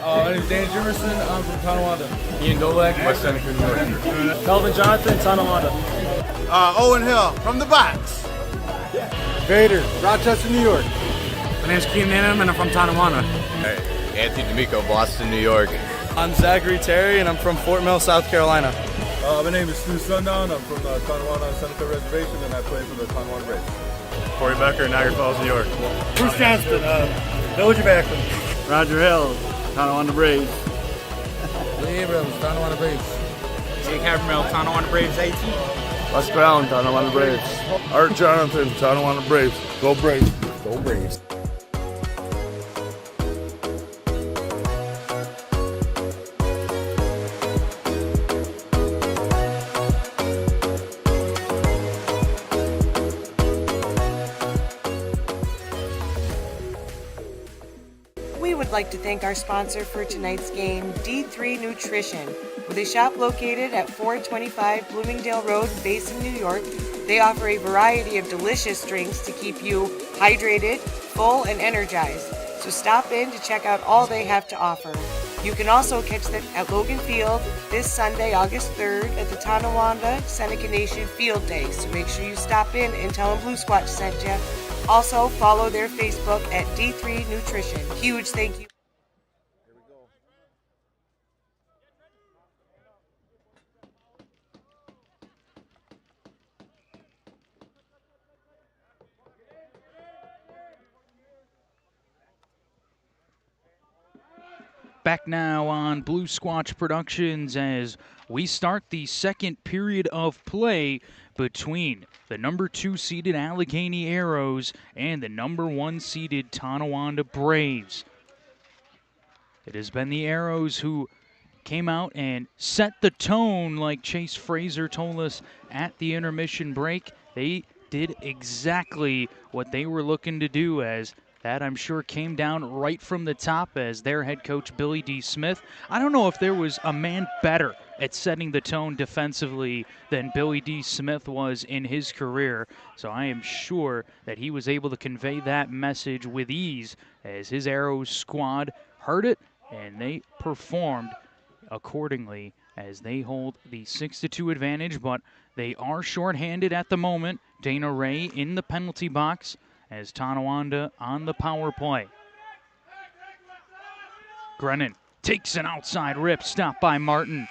My name is Dan Jimerson. I'm from Tonawanda. Ian Dolak, West Seneca, New York. Calvin Jonathan, Tonawanda. Owen Hill, from the box. Vader, Rochester, New York. My name's Can-Am and I'm from Tonawanda. Hey, Anthony D'Amico, Boston, New York. I'm Zachary Terry, and I'm from Fort Mill, South Carolina. My name is Stu Sundown. I'm from the Tonawanda Seneca Reservation, and I play for the Tonawanda Braves. Corey Becker, Niagara Falls, New York. Bruce Johnston, Village of Akron. Roger Hill, Tonawanda Braves. Lee Abrams, Tonawanda Braves. Jake Havermill, Tonawanda Braves 18. West Ground, Tonawanda Braves. Art Jonathan, Tonawanda Braves. Go Braves. Go Braves. We would like to thank our sponsor for tonight's game, D3 Nutrition. With a shop located at 425 Bloomingdale Road, Basin, New York, they offer a variety of delicious drinks to keep you hydrated, full, and energized. So stop in to check out all they have to offer. You can also catch them at Logan Field this Sunday, August 3rd at the Tonawanda Seneca Nation Field Day. So make sure you stop in and tell them Blue Squatch sent you. Also, follow their Facebook at D3 Nutrition. Huge thank you. Back now on Blue Squatch Productions as we start the second period of play between the number 2 seeded Allegany Arrows and the number 1 seeded Tonawanda Braves. It has been the Arrows who came out and set the tone, like Chase Fraser told us at the intermission break. They did exactly what they were looking to do, as that, I'm sure, came down right from the top as their head coach, Billy D. Smith. I don't know if there was a man better at setting the tone defensively than Billy D. Smith was in his career. So I am sure that he was able to convey that message with ease as his Arrows squad heard it, and they performed accordingly as they hold the 6-2 advantage, but they are shorthanded at the moment. Dana Ray in the penalty box as Tonawanda on the power play. Grennan takes an outside rip, stopped by Martin.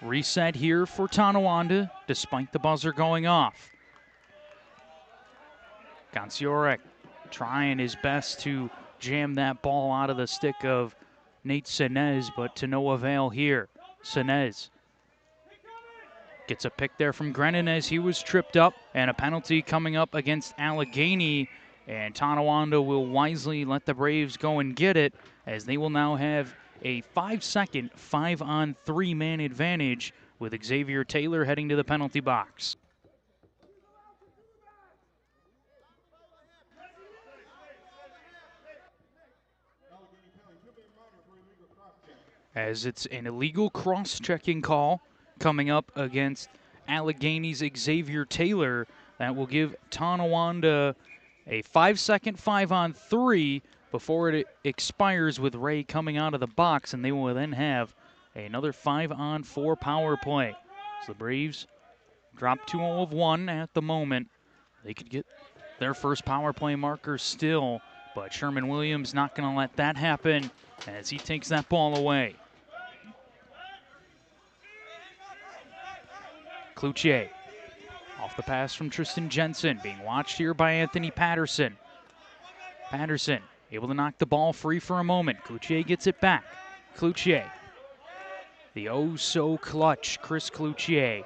Reset here for Tonawanda, despite the buzzer going off. Ganciorek trying his best to jam that ball out of the stick of Nate Sinez, but to no avail here. Sinez gets a pick there from Grennan as he was tripped up, and a penalty coming up against Allegany, and Tonawanda will wisely let the Braves go and get it, as they will now have a 5-second 5-on-3 man advantage with Xavier Taylor heading to the penalty box. As it's an illegal cross-checking call coming up against Allegany's Xavier Taylor. That will give Tonawanda a 5-second 5-on-3 before it expires with Ray coming out of the box, and they will then have another 5-on-4 power play. So the Braves drop 2-0 of 1 at the moment. They could get their first power play marker still, but Sherman Williams not going to let that happen as he takes that ball away. Cloutier off the pass from Tristan Jensen, being watched here by Anthony Patterson. Patterson able to knock the ball free for a moment. Cloutier gets it back. Cloutier, the oh-so-clutch Chris Cloutier,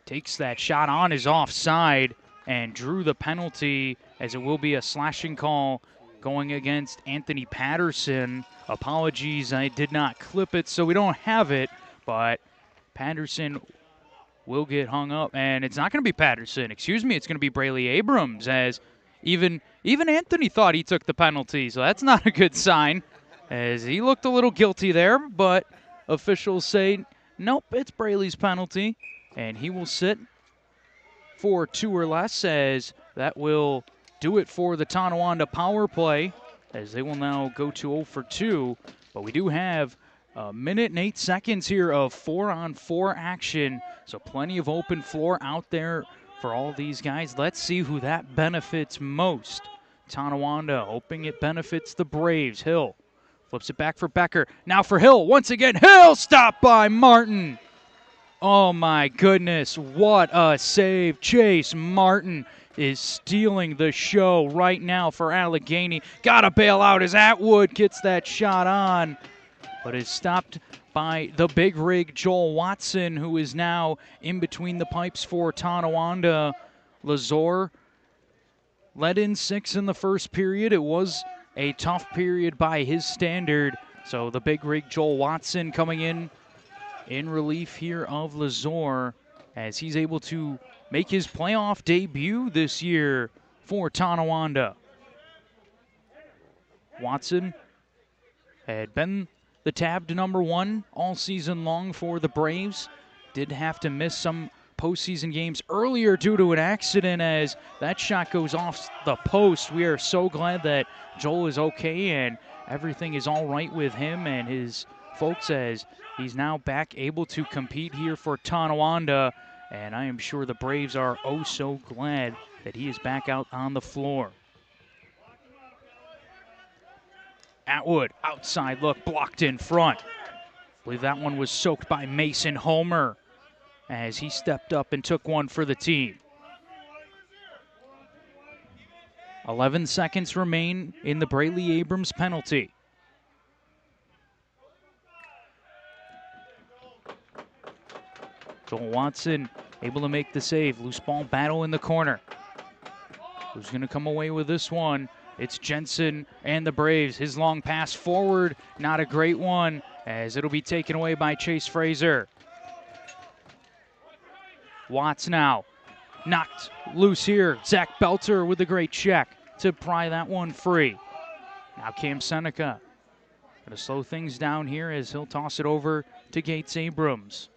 takes that shot on his offside and drew the penalty, as it will be a slashing call going against Anthony Patterson. Apologies, I did not clip it, so we don't have it, but Patterson will get hung up, and it's not going to be Patterson. Excuse me, it's going to be Braley Abrams, as even Anthony thought he took the penalty, so that's not a good sign, as he looked a little guilty there, but officials say, nope, it's Braley's penalty, and he will sit for 2 or less, as that will do it for the Tonawanda power play, as they will now go to 0 for 2, but we do have a minute and 8 seconds here of 4-on-4 action, so plenty of open floor out there for all these guys. Let's see who that benefits most. Tonawanda hoping it benefits the Braves. Hill flips it back for Becker. Now for Hill. Once again, Hill stopped by Martin. Oh my goodness, what a save. Chase Martin is stealing the show right now for Allegany. Gotta bail out as Atwood gets that shot on, but is stopped by the big rig Joel Watson, who is now in between the pipes for Tonawanda. Lazor led in 6 in the first period. It was a tough period by his standard, so the big rig Joel Watson coming in relief here of Lazor, as he's able to make his playoff debut this year for Tonawanda. Watson had been the tabbed #1 all season long for the Braves. Did have to miss some postseason games earlier due to an accident, as that shot goes off the post. We are so glad that Joel is okay and everything is all right with him and his folks, as he's now back able to compete here for Tonawanda, and I am sure the Braves are oh so glad that he is back out on the floor. Atwood, outside look, blocked in front. I believe that one was soaked by Mason Homer, as he stepped up and took one for the team. 11 seconds remain in the Braley Abrams penalty. Joel Watson able to make the save. Loose ball battle in the corner. Who's going to come away with this one? It's Jensen and the Braves. His long pass forward, not a great one, as it'll be taken away by Chase Fraser. Watts now knocked loose here. Zach Belter with a great check to pry that one free. Now Cam Seneca going to slow things down here, as he'll toss it over to Gates Abrams.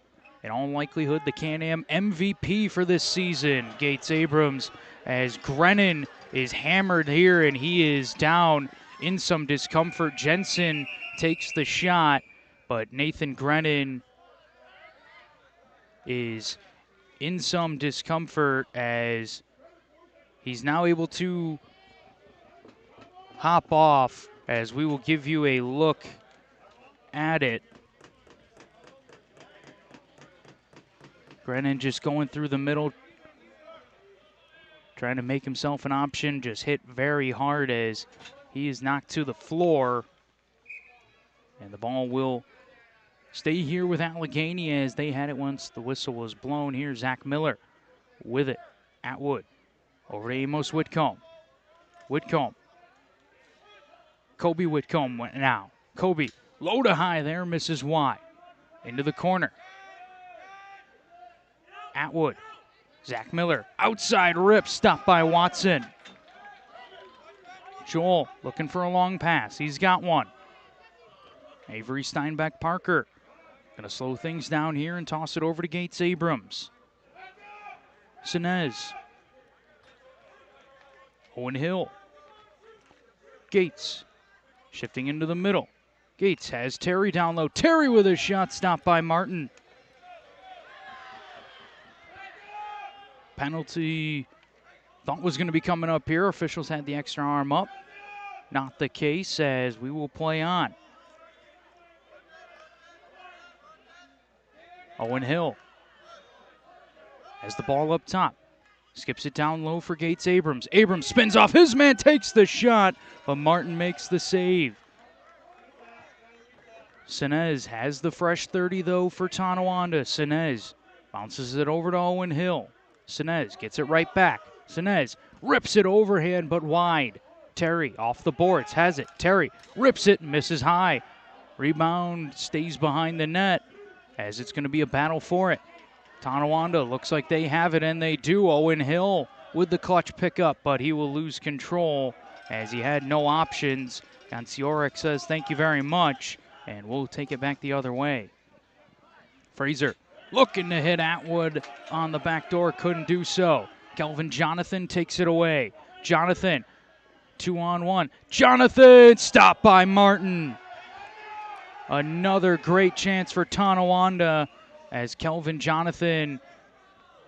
In all likelihood, the Can-Am MVP for this season, Gates Abrams, as Grennan is hammered here and he is down in some discomfort. Jensen takes the shot, but Nathan Grennan is in some discomfort, as he's now able to hop off, as we will give you a look at it. Grennan just going through the middle, trying to make himself an option, just hit very hard as he is knocked to the floor. And the ball will stay here with Allegany, as they had it once the whistle was blown. Here, Zach Miller with it. Atwood over to Amos Whitcomb. Whitcomb. Kobe Whitcomb went now. Kobe, low to high there, misses wide. Into the corner. Atwood. Zach Miller, outside rip, stopped by Watson. Joel looking for a long pass. He's got one. Avery Steinbeck Parker Going to slow things down here and toss it over to Gates Abrams. Sinez. Owen Hill. Gates shifting into the middle. Gates has Terry down low. Terry with a shot stopped by Martin. Penalty thought was going to be coming up here. Officials had the extra arm up. Not the case, as we will play on. Owen Hill has the ball up top. Skips it down low for Gates Abrams. Abrams spins off his man, takes the shot, but Martin makes the save. Sinez has the fresh 30, though, for Tonawanda. Sinez bounces it over to Owen Hill. Sinez gets it right back. Sinez rips it overhand, but wide. Terry off the boards, has it. Terry rips it, misses high. Rebound stays behind the net, as it's going to be a battle for it. Tonawanda looks like they have it, and they do. Owen Hill with the clutch pickup, but he will lose control as he had no options. Ganciorek says thank you very much, and we'll take it back the other way. Fraser looking to hit Atwood on the back door, couldn't do so. Kelvin Jonathan takes it away. Jonathan, 2-on-1. Jonathan stopped by Martin. Another great chance for Tonawanda, as Kelvin Jonathan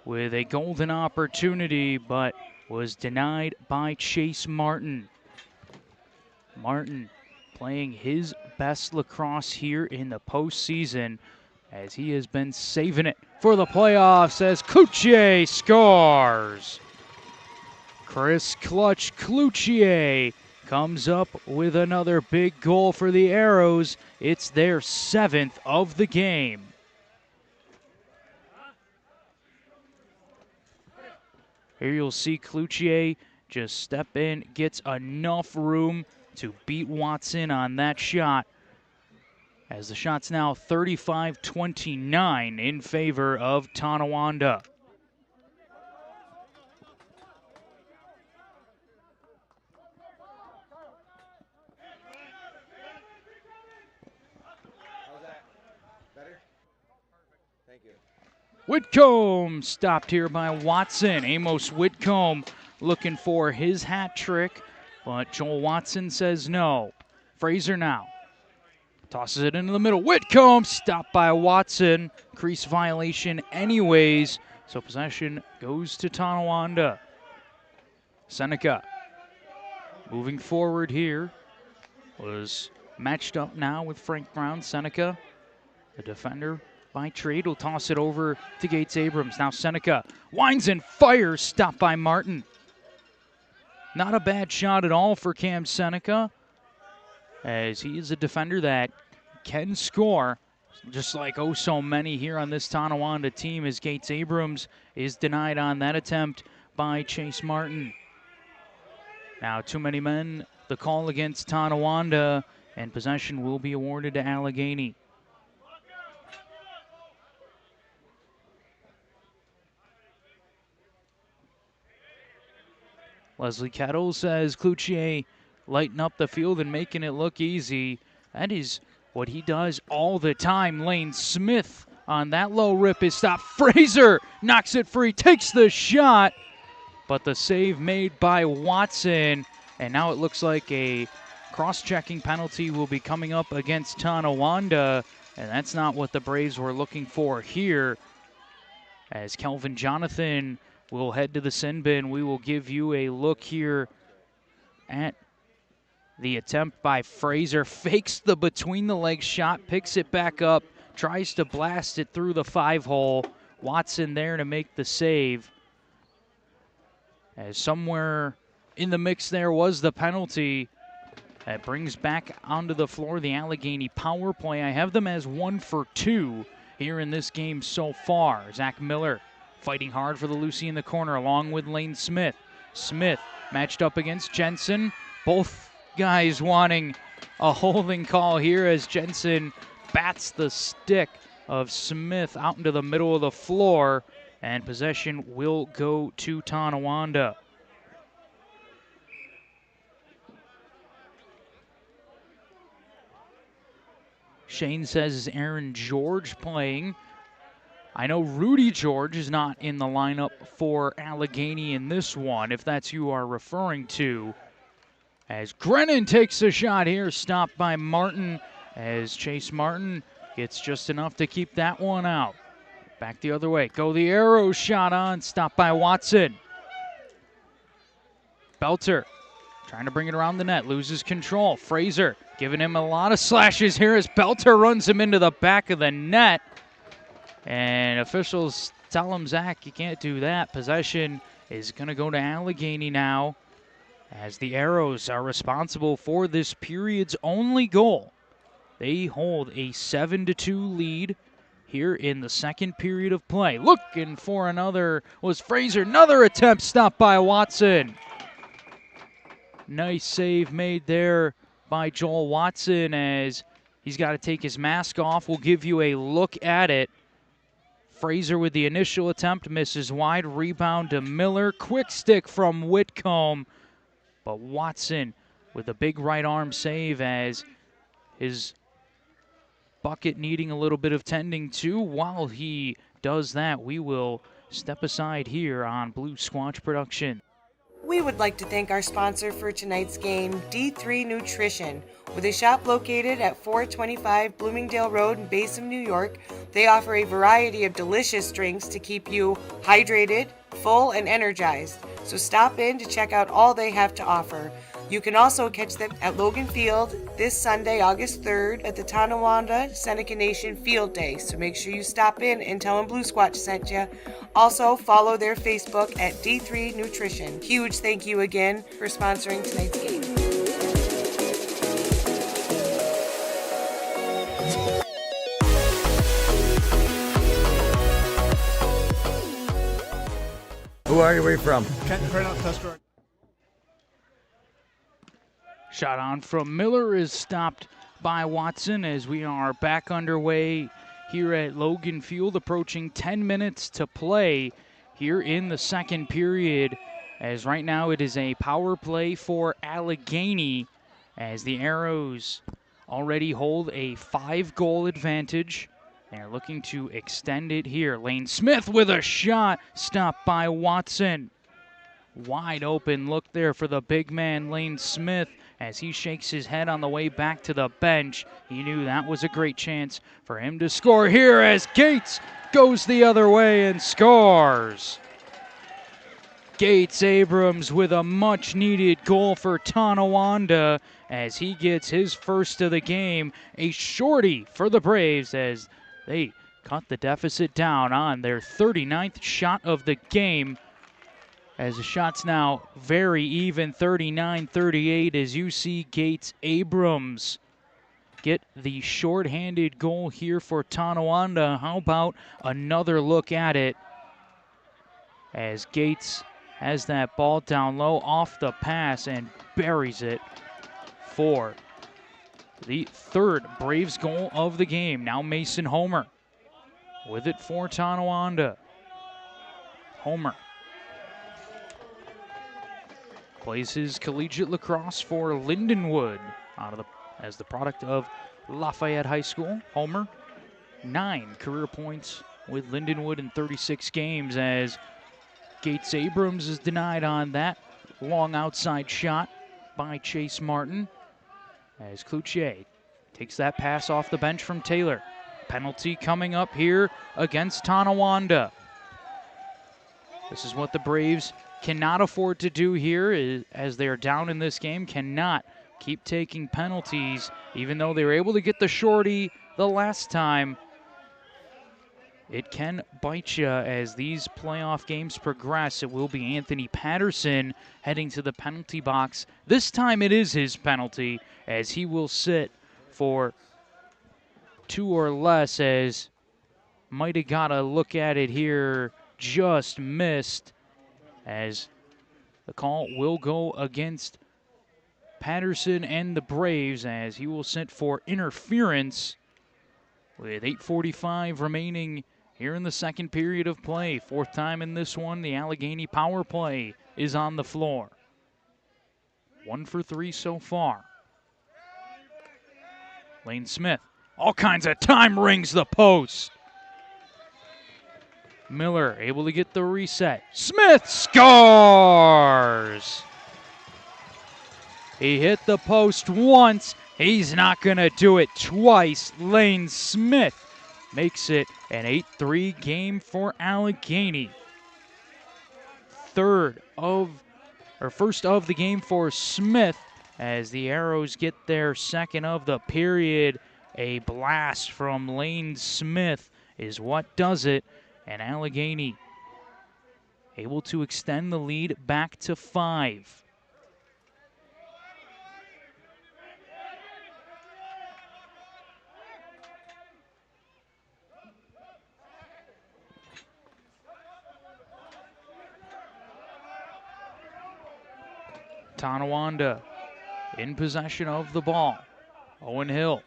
with a golden opportunity, but was denied by Chase Martin. Martin playing his best lacrosse here in the postseason, as he has been saving it for the playoffs, as Cloutier scores. Chris Clutch Cloutier comes up with another big goal for the Arrows. It's their 7th of the game. Here you'll see Cloutier just step in, gets enough room to beat Watson on that shot, as the shot's now 35-29 in favor of Tonawanda. Whitcomb stopped here by Watson. Amos Whitcomb looking for his hat trick, but Joel Watson says no. Fraser now tosses it into the middle. Whitcomb stopped by Watson. Crease violation anyways, so possession goes to Tonawanda. Seneca moving forward here, was matched up now with Frank Brown. Seneca, the defender by trade, will toss it over to Gates Abrams. Now Seneca winds and fires, stopped by Martin. Not a bad shot at all for Cam Seneca, as he is a defender that can score, just like oh so many here on this Tonawanda team, as Gates Abrams is denied on that attempt by Chase Martin. Now too many men, the call against Tonawanda, and possession will be awarded to Allegany. Leslie Kettle says Cloutier lighting up the field and making it look easy. That is what he does all the time. Lane Smith on that low rip is stopped. Fraser knocks it free, takes the shot, but the save made by Watson. And now it looks like a cross-checking penalty will be coming up against Tonawanda, and that's not what the Braves were looking for here. As Kelvin Jonathan will head to the sin bin, we will give you a look here at the attempt by Fraser. Fakes the between-the-legs shot, picks it back up, tries to blast it through the 5-hole. Watson there to make the save. As somewhere in the mix there was the penalty. That brings back onto the floor the Allegany power play. I have them as 1 for 2 here in this game so far. Zach Miller fighting hard for the Lucy in the corner along with Lane Smith. Smith matched up against Jensen. Both guys wanting a holding call here, as Jensen bats the stick of Smith out into the middle of the floor, and possession will go to Tonawanda. Shane says is Aaron George playing. I know Rudy George is not in the lineup for Allegany in this one, if that's who you are referring to. As Grennan takes a shot here, stopped by Martin, as Chase Martin gets just enough to keep that one out. Back the other way. Go the arrow shot on, stopped by Watson. Belter trying to bring it around the net, loses control. Fraser giving him a lot of slashes here as Belter runs him into the back of the net. And officials tell him, Zach, you can't do that. Possession is going to go to Allegany now, as the Arrows are responsible for this period's only goal. They hold a 7-2 lead here in the second period of play. Looking for another was Fraser. Another attempt stopped by Watson. Nice save made there by Joel Watson, as he's got to take his mask off. We'll give you a look at it. Fraser with the initial attempt misses wide. Rebound to Miller. Quick stick from Whitcomb. But Watson with a big right arm save, as his bucket needing a little bit of tending to. While he does that, we will step aside here on Blue Squatch Production. We would like to thank our sponsor for tonight's game, D3 Nutrition. With a shop located at 425 Bloomingdale Road in Basin, New York, they offer a variety of delicious drinks to keep you hydrated, full, and energized. So stop in to check out all they have to offer. You can also catch them at Logan Field this Sunday, August 3rd, at the Tonawanda Seneca Nation Field Day. So make sure you stop in and tell them Blue Squatch sent you. Also, follow their Facebook at D3 Nutrition. Huge thank you again for sponsoring tonight's game. Who are you from? Shot on from Miller is stopped by Watson, as we are back underway here at Logan Field, approaching 10 minutes to play here in the second period, as right now it is a power play for Allegany, as the Arrows already hold a 5-goal advantage. They're looking to extend it here. Lane Smith with a shot, stopped by Watson. Wide open look there for the big man Lane Smith, as he shakes his head on the way back to the bench. He knew that was a great chance for him to score here, as Gates goes the other way and scores. Gates Abrams with a much-needed goal for Tonawanda, as he gets his first of the game. A shorty for the Braves, as they cut the deficit down on their 39th shot of the game, as the shot's now very even, 39-38, as you see Gates Abrams get the shorthanded goal here for Tonawanda. How about another look at it, as Gates has that ball down low off the pass and buries it for the third Braves goal of the game. Now Mason Homer with it for Tonawanda. Homer plays his collegiate lacrosse for Lindenwood as the product of Lafayette High School. Homer, 9 career points with Lindenwood in 36 games, as Gates Abrams is denied on that long outside shot by Chase Martin, as Cloutier takes that pass off the bench from Taylor. Penalty coming up here against Tonawanda. This is what the Braves cannot afford to do here, as they are down in this game. Cannot keep taking penalties, even though they were able to get the shorty the last time. It can bite you as these playoff games progress. It will be Anthony Patterson heading to the penalty box. This time it is his penalty, as he will sit for 2 or less, as might have got a look at it here, just missed, as the call will go against Patterson and the Braves, as he will sit for interference with 8:45 remaining here in the second period of play. Fourth time in this one, the Allegany power play is on the floor. 1 for 3 so far. Lane Smith All kinds of time rings the post. Miller able to get the reset. Smith scores! He hit the post once. He's not going to do it twice. Lane Smith makes it an 8-3 game for Allegany. First of the game for Smith as the Arrows get their second of the period. A blast from Lane Smith is what does it, and Allegany able to extend the lead back to 5. Tonawanda in possession of the ball. Owen Hill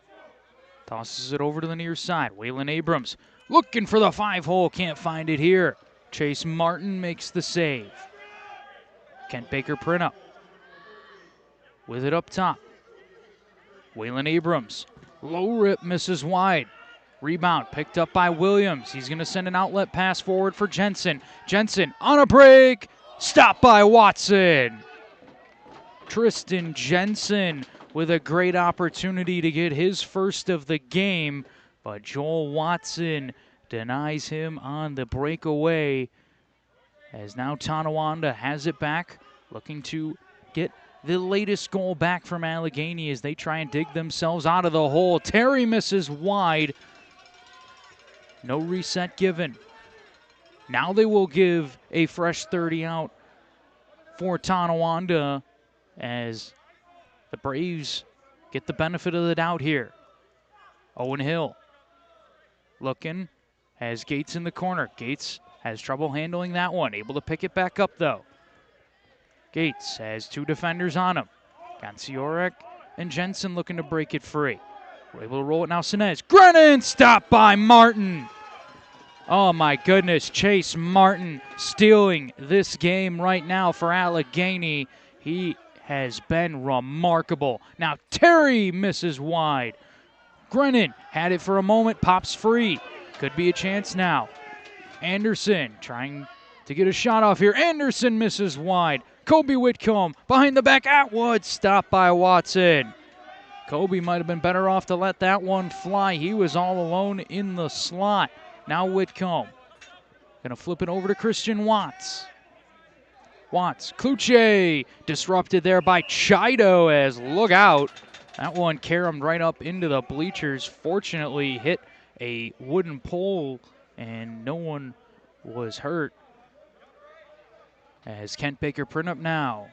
tosses it over to the near side. Waylon Abrams looking for the 5-hole, can't find it here. Chase Martin makes the save. Kent Baker Printup with it up top. Waylon Abrams, low rip, misses wide. Rebound picked up by Williams. He's going to send an outlet pass forward for Jensen. Jensen on a break, stopped by Watson. Tristan Jensen with a great opportunity to get his first of the game, but Joel Watson denies him on the breakaway, as now Tonawanda has it back, looking to get the latest goal back from Allegany as they try and dig themselves out of the hole. Terry misses wide. No reset given. Now they will give a fresh 30 out for Tonawanda, as the Braves get the benefit of the doubt here. Owen Hill looking, has Gates in the corner. Gates has trouble handling that one. Able to pick it back up, though. Gates has 2 defenders on him. Ganciorek and Jensen looking to break it free. We're able to roll it now. Sinez. Grennan stopped by Martin. Oh, my goodness. Chase Martin stealing this game right now for Allegany. He has been remarkable. Now Terry misses wide. Grennan had it for a moment, pops free. Could be a chance now. Anderson trying to get a shot off here. Anderson misses wide. Kobe Whitcomb behind the back. Atwood stopped by Watson. Kobe might have been better off to let that one fly. He was all alone in the slot. Now Whitcomb gonna flip it over to Christian Watts. Watts, Kluche disrupted there by Chido, as look out. That one caromed right up into the bleachers. Fortunately hit a wooden pole and no one was hurt. As Kent Baker Printup now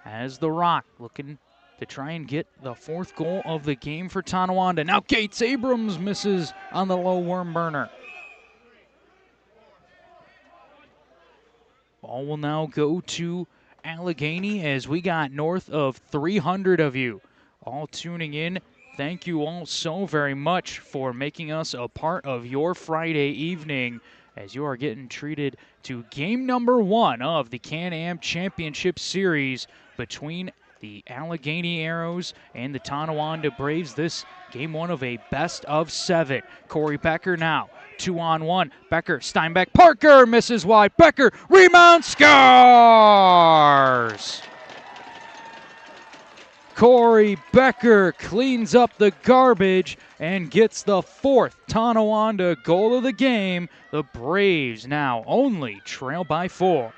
has the rock, looking to try and get the 4th goal of the game for Tonawanda. Now Gates Abrams misses on the low worm burner. Ball will now go to Allegany, as we got north of 300 of you all tuning in. Thank you all so very much for making us a part of your Friday evening, as you are getting treated to game number 1 of the Can-Am Championship Series between the Allegany Arrows and the Tonawanda Braves. This game 1 of a best of 7. Corey Becker now 2-on-1. Becker, Steinbeck, Parker misses wide. Becker, rebound, scores! Corey Becker cleans up the garbage and gets the 4th Tonawanda goal of the game. The Braves now only trail by 4.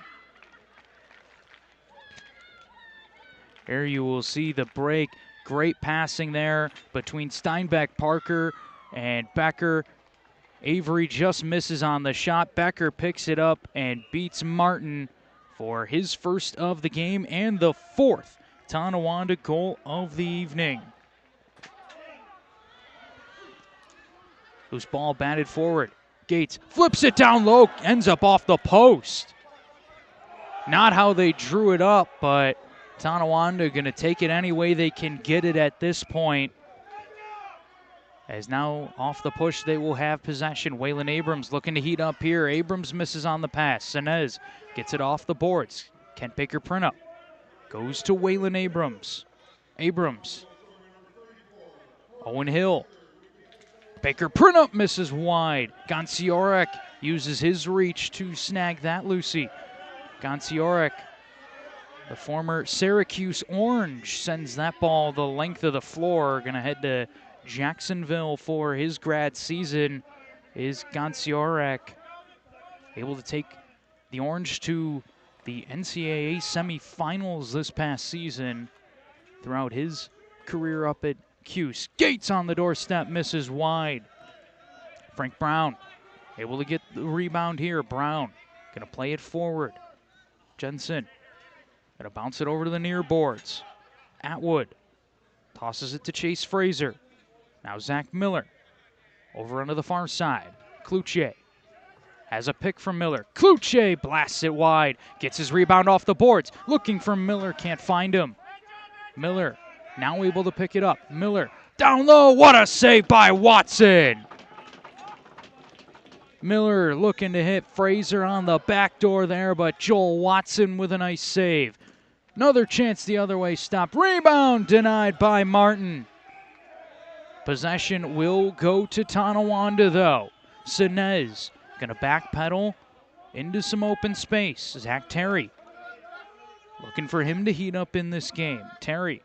There you will see the break. Great passing there between Steinbeck, Parker, and Becker. Avery just misses on the shot. Becker picks it up and beats Martin for his first of the game and the 4th Tonawanda goal of the evening. Loose ball batted forward. Gates flips it down low, ends up off the post. Not how they drew it up, but Tonawanda going to take it any way they can get it at this point. As now off the push, they will have possession. Waylon Abrams looking to heat up here. Abrams misses on the pass. Sinez gets it off the boards. Kent Baker Printup goes to Waylon Abrams. Abrams. Owen Hill Baker print up, misses wide. Ganciorek uses his reach to snag that Lucy. Ganciorek, the former Syracuse Orange, sends that ball the length of the floor. Gonna head to Jacksonville for his grad season. Is Ganciorek able to take the Orange to the NCAA semifinals this past season throughout his career up at Cuse. Gates on the doorstep, misses wide. Frank Brown able to get the rebound here. Brown gonna play it forward. Jensen gonna bounce it over to the near boards. Atwood tosses it to Chase Fraser. Now Zach Miller over onto the far side. Cloutier has a pick from Miller. Cloutier blasts it wide. Gets his rebound off the boards. Looking for Miller, can't find him. Miller now able to pick it up. Miller down low. What a save by Watson. Miller looking to hit Fraser on the back door there, but Joel Watson with a nice save. Another chance the other way, stopped. Rebound denied by Martin. Possession will go to Tonawanda though. Sinez gonna backpedal into some open space. Zach Terry looking for him to heat up in this game. Terry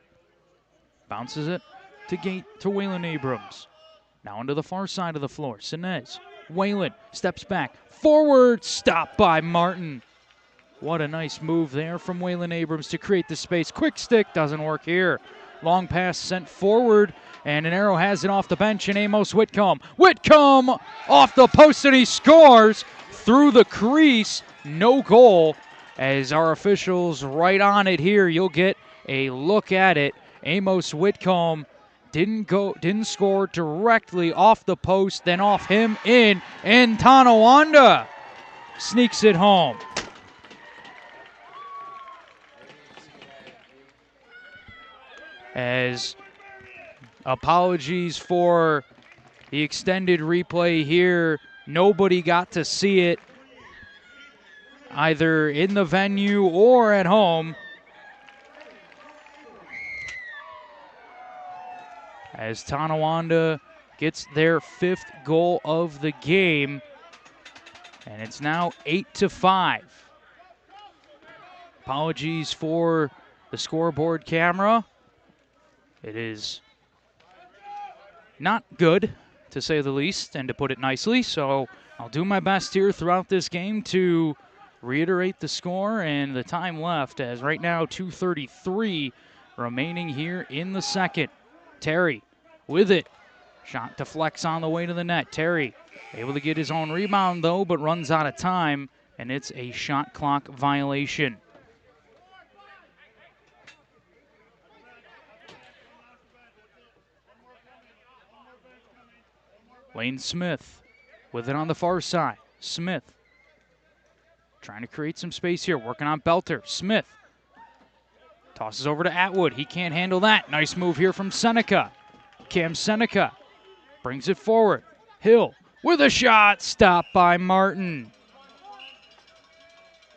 bounces it to Waylon Abrams. Now onto the far side of the floor. Sinez. Waylon steps back. Forward, stopped by Martin. What a nice move there from Waylon Abrams to create the space. Quick stick doesn't work here. Long pass sent forward, and an arrow has it off the bench, and Amos Whitcomb. Whitcomb off the post, and he scores through the crease. No goal, as our officials right on it here. You'll get a look at it. Amos Whitcomb didn't score directly off the post, then off him in, and Tonawanda sneaks it home. As apologies for the extended replay here, nobody got to see it either in the venue or at home. As Tonawanda gets their 5th goal of the game, and it's now 8-5. Apologies for the scoreboard camera. It is not good, to say the least, and to put it nicely, so I'll do my best here throughout this game to reiterate the score and the time left, as right now 2:33 remaining here in the second. Terry with it. Shot deflects on the way to the net. Terry able to get his own rebound, though, but runs out of time, and it's a shot clock violation. Lane Smith with it on the far side. Smith trying to create some space here, working on Belter. Smith tosses over to Atwood. He can't handle that. Nice move here from Seneca. Cam Seneca brings it forward. Hill with a shot, stopped by Martin.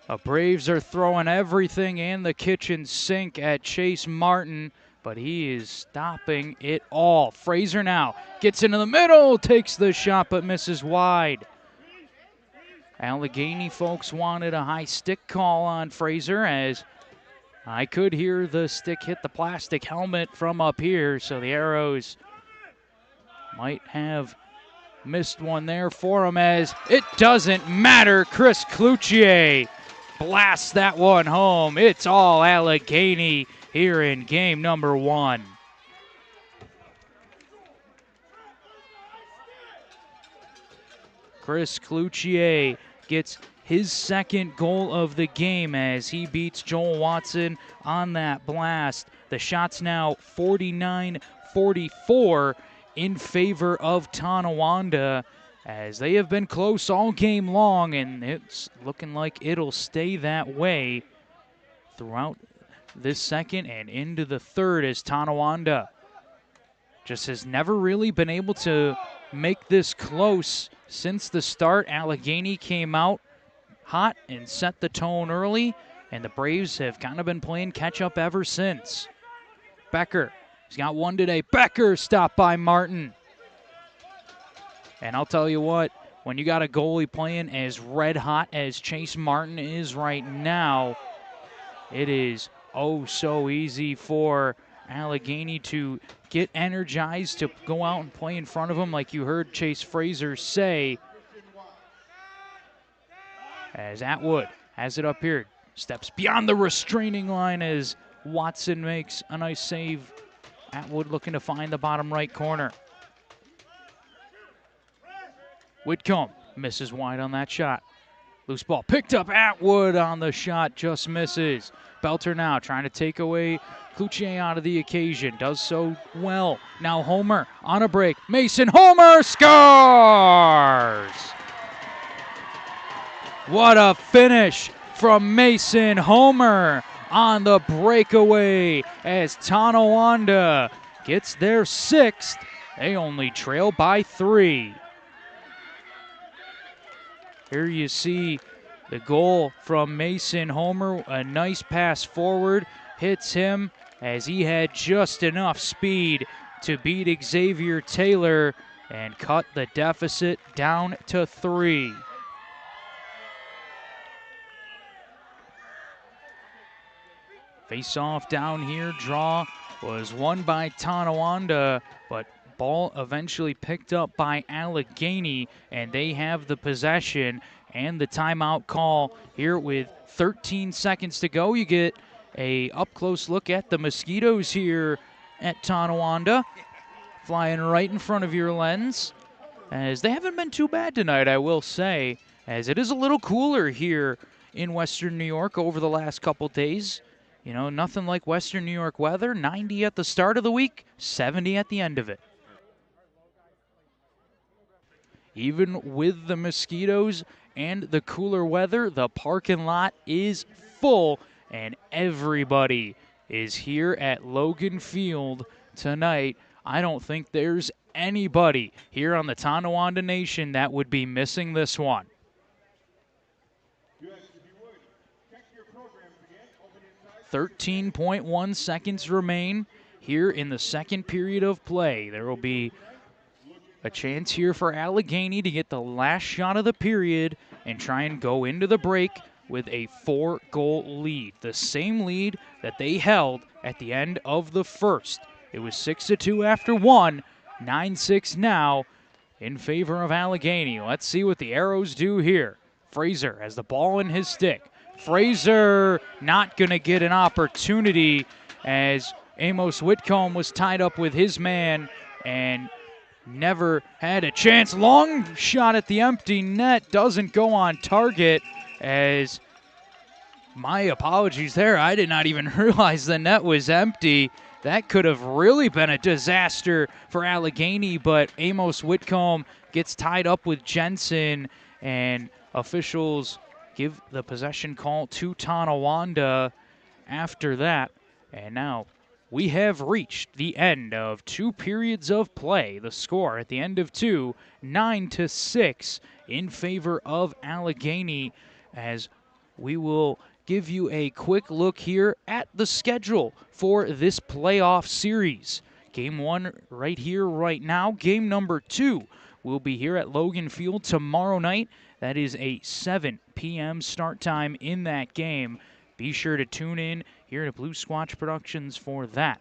The Braves are throwing everything in the kitchen sink at Chase Martin, but he is stopping it all. Fraser now gets into the middle, takes the shot, but misses wide. Allegany folks wanted a high stick call on Fraser, as I could hear the stick hit the plastic helmet from up here, so the Arrows might have missed one there for him, as it doesn't matter. Chris Cloutier blasts that one home. It's all Allegany here in game number 1. Chris Cloutier gets his 2nd goal of the game as he beats Joel Watson on that blast. The shot's now 49-44 in favor of Tonawanda, as they have been close all game long, and it's looking like it'll stay that way throughout this second and into the third, as Tonawanda just has never really been able to make this close since the start. Allegany came out hot and set the tone early, and the Braves have kind of been playing catch-up ever since. Becker, he's got one today. Becker stopped by Martin. And I'll tell you what, when you got a goalie playing as red hot as Chase Martin is right now, it is oh so easy for Allegany to get energized to go out and play in front of him, like you heard Chase Fraser say. As Atwood has it up here, steps beyond the restraining line as Watson makes a nice save. Atwood looking to find the bottom right corner. Whitcomb misses wide on that shot. Loose ball picked up. Atwood on the shot, just misses. Belter now trying to take away Cloutier out of the occasion. Does so well. Now Homer on a break. Mason Homer scores! What a finish from Mason Homer on the breakaway as Tonawanda gets their 6th. They only trail by 3. Here you see the goal from Mason Homer. A nice pass forward hits him as he had just enough speed to beat Xavier Taylor and cut the deficit down to 3. Face off down here. Draw was won by Tonawanda, but ball eventually picked up by Allegany, and they have the possession and the timeout call here with 13 seconds to go. You get a up-close look at the Mosquitoes here at Tonawanda, flying right in front of your lens, as they haven't been too bad tonight, I will say, as it is a little cooler here in Western New York over the last couple days. You know, nothing like Western New York weather. 90 at the start of the week, 70 at the end of it. Even with the Mosquitoes and the cooler weather, the parking lot is full, and everybody is here at Logan Field tonight. I don't think there's anybody here on the Tonawanda Nation that would be missing this one. 13.1 seconds remain here in the second period of play. There will be a chance here for Allegany to get the last shot of the period and try and go into the break with a 4-goal lead. The same lead that they held at the end of the first. It was 6-2 after 1, 9-6 now in favor of Allegany. Let's see what the Arrows do here. Fraser has the ball in his stick. Fraser not going to get an opportunity as Amos Whitcomb was tied up with his man and never had a chance. Long shot at the empty net doesn't go on target, as my apologies there. I did not even realize the net was empty. That could have really been a disaster for Allegany, but Amos Whitcomb gets tied up with Jensen, and officials give the possession call to Tonawanda after that. And now we have reached the end of 2 periods of play. The score at the end of 2, 9-6 in favor of Allegany, as we will give you a quick look here at the schedule for this playoff series. Game 1 right here, right now. Game number 2 will be here at Logan Field tomorrow night. That is a 7 p.m. start time in that game. Be sure to tune in here to Blue Squatch Productions for that.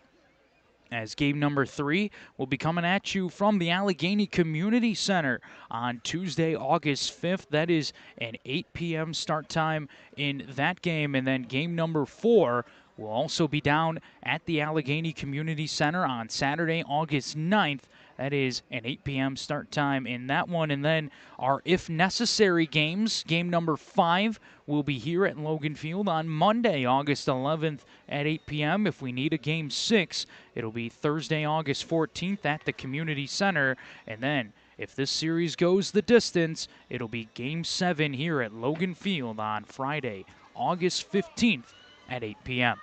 As game number 3 will be coming at you from the Allegany Community Center on Tuesday, August 5th. That is an 8 p.m. start time in that game. And then game number 4 will also be down at the Allegany Community Center on Saturday, August 9th. That is an 8 p.m. start time in that one. And then our If Necessary games, game number 5 will be here at Logan Field on Monday, August 11th at 8 p.m. If we need a game 6, it'll be Thursday, August 14th at the Community Center. And then if this series goes the distance, it'll be game 7 here at Logan Field on Friday, August 15th at 8 p.m.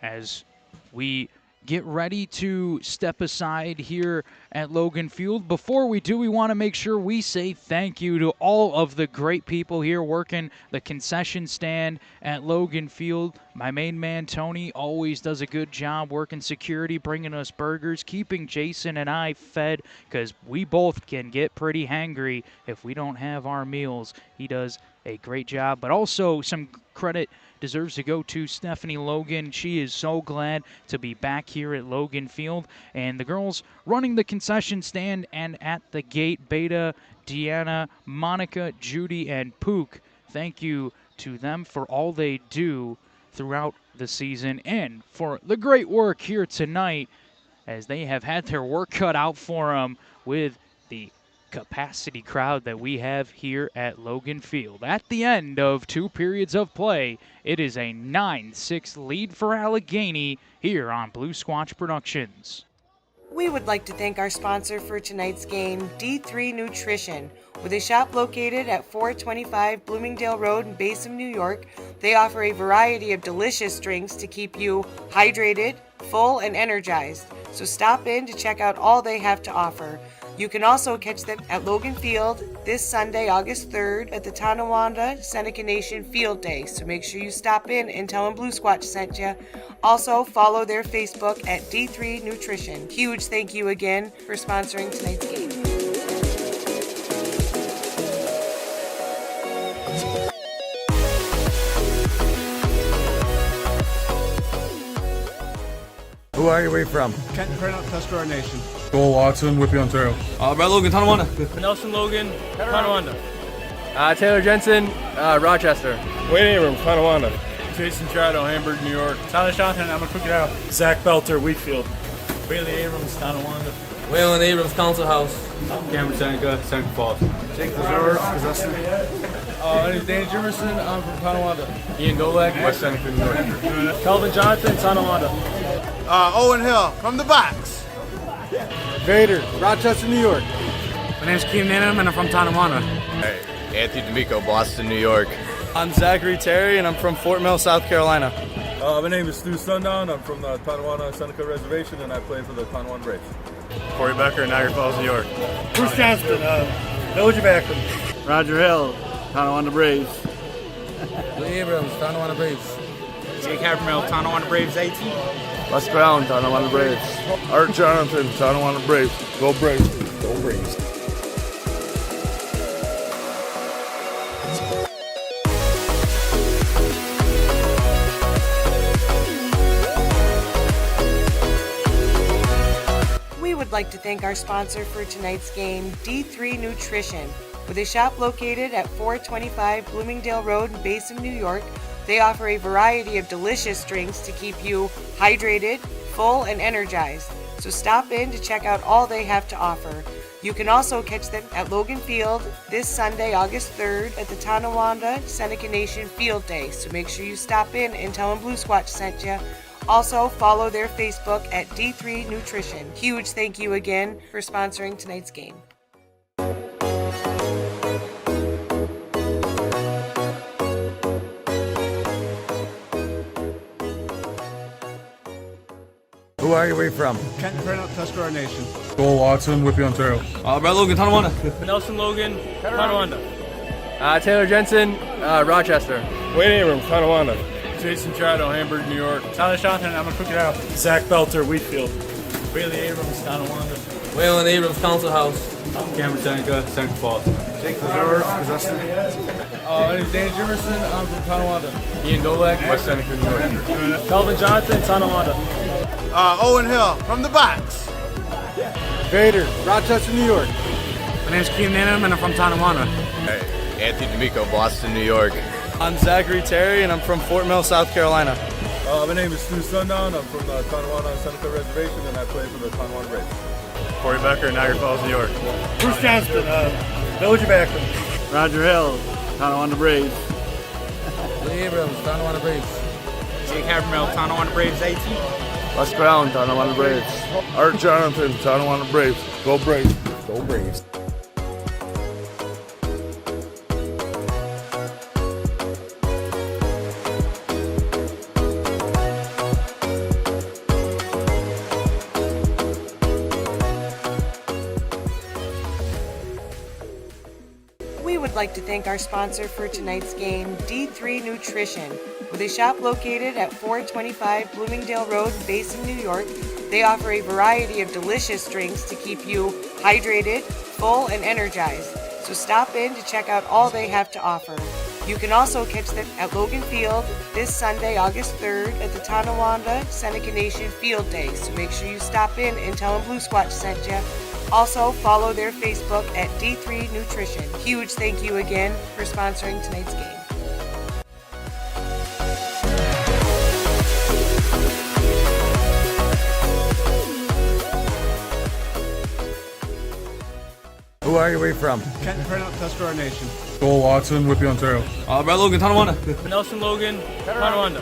As we get ready to step aside here at Logan Field. Before we do, we want to make sure we say thank you to all of the great people here working the concession stand at Logan Field. My main man, Tony, always does a good job working security, bringing us burgers, keeping Jason and I fed, because we both can get pretty hangry if we don't have our meals. He does a great job, but also some credit deserves to go to Stephanie Logan. She is so glad to be back here at Logan Field. And the girls running the concession stand and at the gate, Beta, Deanna, Monica, Judy, and Pook. Thank you to them for all they do throughout the season and for the great work here tonight, as they have had their work cut out for them with the capacity crowd that we have here at Logan Field. At the end of 2 periods of play, it is a 9-6 lead for Allegany here on Blue Squatch Productions. We would like to thank our sponsor for tonight's game, D3 Nutrition. With a shop located at 425 Bloomingdale Road in Basin, New York, they offer a variety of delicious drinks to keep you hydrated, full, and energized. So stop in to check out all they have to offer. You can also catch them at Logan Field this Sunday, August 3rd, at the Tonawanda Seneca Nation Field Day. So make sure you stop in and tell them Blue Squatch sent you. Also, follow their Facebook at D3 Nutrition. Huge thank you again for sponsoring tonight's game. Who are you? Where you from? Tuscarora Nation. Joel Watson, Whippy, Ontario. Brett Logan, Tonawanda. Nelson Logan, Tonawanda. Taylor Jensen, Rochester. Wayne Abrams, Tonawanda. Jason Trotto, Hamburg, New York. Tyler Shotton, I'm a Crooked Out. Zach Belter, Wheatfield. Bailey Abrams, Tonawanda. Waylon Abrams, Council House. Cameron Seneca, Seneca Falls. Jake Lazar, Possessor. My name is Dan Jimerson, I'm from Tonawanda. Ian Golak, West Seneca, New York. Calvin Johnson, Tonawanda. Owen Hill from the box. Vader, Rochester, New York. My name's Can-Am and I'm from Tonawanda. Hey, Anthony D'Amico, Boston, New York. I'm Zachary Terry and I'm from Fort Mill, South Carolina. My name is Stu Sundown. I'm from the Tonawanda Seneca Reservation, and I play for the Tonawanda Braves. Corey Becker, Niagara Falls, New York. Bruce Johnston, Village of Akron. Roger Hill, Tonawanda Braves. Lee Abrams, Tonawanda Braves. Jake Havermill, Tonawanda Braves 18. Les Brown, Tonawanda Braves. Art Jonathan, Tonawanda Braves. Go Braves. Go Braves. We would like to thank our sponsor for tonight's game, D3 Nutrition. With a shop located at 425 Bloomingdale Road in Basin, New York, they offer a variety of delicious drinks to keep you hydrated, full, and energized. So stop in to check out all they have to offer. You can also catch them at Logan Field this Sunday, August 3rd, at the Tonawanda Seneca Nation Field Day. So make sure you stop in and tell them Blue Squatch sent you. Also, follow their Facebook at D3 Nutrition. Huge thank you again for sponsoring tonight's game. Who are you? Where you from? Tuscarora Nation. Joel Watson, Whippy, Ontario. Brett Logan, Tonawanda. Nelson Logan, Tonawanda. Taylor Jensen, Rochester. Wayne Abrams, Tonawanda. Jason Trotto, Hamburg, New York. Tyler Shotton, I'm a Crooked Out. Zach Belter, Wheatfield. Bailey Abrams, Tonawanda. Waylon Abrams, Council House. Cameron Seneca, Seneca Falls. Jake Lazar, Possessor. My name is Dan Jimerson, I'm from Tonawanda. Ian Golak, West Seneca, New York. Calvin Johnson, Tonawanda. Owen Hill from the box. Vader, Rochester, New York. My name's Can-Am and I'm from Tonawanda. Hey, Anthony D'Amico, Boston, New York. I'm Zachary Terry and I'm from Fort Mill, South Carolina. My name is Stu Sundown. I'm from the Tonawanda Seneca Reservation, and I play for the Tonawanda Braves. Corey Becker, Niagara Falls, New York. Bruce Johnston, Village of Akron. Roger Hill, Tonawanda Braves. Lee Abrams, Tonawanda Braves. Jake Havermill, Tonawanda Braves 18. Les Brown, Tonawanda Braves. Art Jonathan, Tonawanda Braves. Go Braves. Go Braves. We would like to thank our sponsor for tonight's game, D3 Nutrition. With a shop located at 425 Bloomingdale Road, Basin, New York, they offer a variety of delicious drinks to keep you hydrated, full, and energized. So stop in to check out all they have to offer. You can also catch them at Logan Field this Sunday, August 3rd at the Tonawanda Seneca Nation Field Day. So make sure you stop in and tell them Blue Squatch sent you. Also, follow their Facebook at D3 Nutrition. Huge thank you again for sponsoring tonight's game. Who are you? Where are you from? Tuscarora Nation. Joel Watson, Whitby, Ontario. Brett Logan, Tonawanda. Nelson Logan, Tonawanda.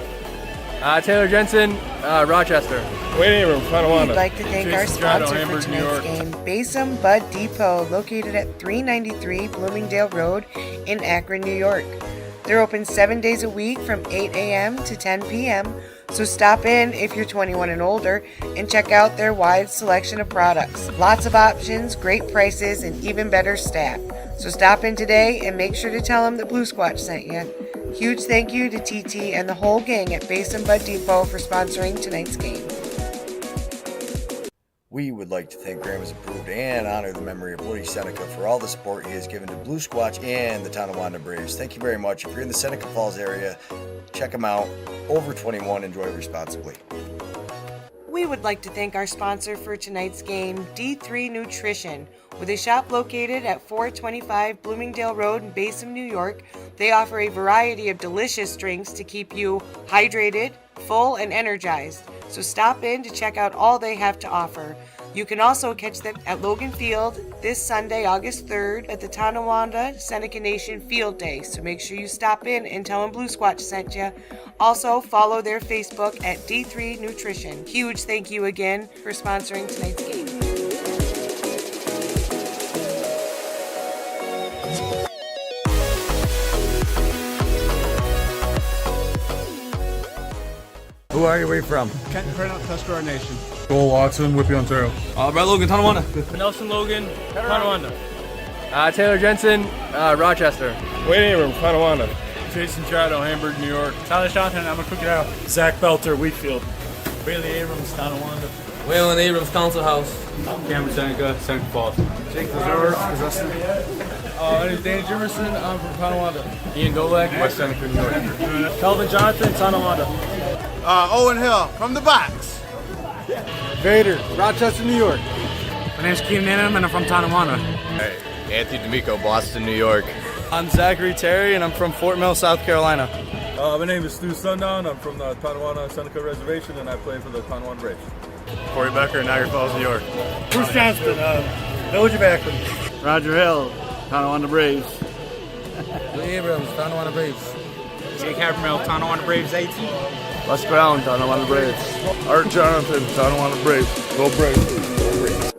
Taylor Jensen, Rochester. Wayne Abrams, We'd Tonawanda. like to thank our Jason sponsor Strado, for Hamburg, New tonight's York. game, Basin Depot, located at 393 Bloomingdale Road in Akron, New York. They're open 7 days a week from 8 a.m. to 10 p.m., so stop in if you're 21 and older and check out their wide selection of products. Lots of options, great prices, and even better staff. So stop in today and make sure to tell them that Blue Squatch sent you. Huge thank you to TT and the whole gang at Basin Depot for sponsoring tonight's game. We would like to thank Grandma's Approved and honor the memory of Woody Seneca for all the support he has given to Blue Squatch and the Tonawanda Braves. Thank you very much. If you're in the Seneca Falls area, check them out. Over 21, enjoy responsibly. We would like to thank our sponsor for tonight's game, D3 Nutrition. With a shop located at 425 Bloomingdale Road in Basin, New York, they offer a variety of delicious drinks to keep you hydrated, full, and energized. So stop in to check out all they have to offer. You can also catch them at Logan Field this Sunday, August 3rd at the Tonawanda Seneca Nation Field Day. So make sure you stop in and tell them Blue Squatch sent you. Also, follow their Facebook at D3 Nutrition. Huge thank you again for sponsoring tonight's game. Who are you? Where are you from? Tuscarora Nation. Joel Watson, Whitby, Ontario. Brett Logan, Tonawanda. Nelson Logan, Tonawanda. Taylor Jensen, Rochester. Wayne Abrams, Tonawanda. Jason Strado, Hamburg, New York. Tyler Shonton, I'm a Crooked Arrow. Zach Belter, Wheatfield. Bailey Abrams, Tonawanda. Waylon Abrams, Council House. Cameron Seneca, Seneca Falls. Jake Lazar, Augusta. My name is Danny Jimerson. I'm from Tonawanda. Ian Golak, West Seneca, New York. Calvin Jonathan, Tonawanda. Owen Hill, from the box. Vader, Rochester, New York. My name's Keenan Nanham, and I'm from Tonawanda. Hey, Anthony D'Amico, Boston, New York. I'm Zachary Terry, and I'm from Fort Mill, South Carolina. My name is Stu Sundown. I'm from the Tonawanda Seneca Reservation, and I play for the Tonawanda Braves. Corey Becker, Niagara Falls, New York. Bruce Johnston, Village of Akron. Roger Hill, Tonawanda Braves. Lee Abrams, Tonawanda Braves. Jake Havermill, Tonawanda Braves 18. Les Brown, Tonawanda Braves. Art Jonathan, Tonawanda Braves. Go Braves.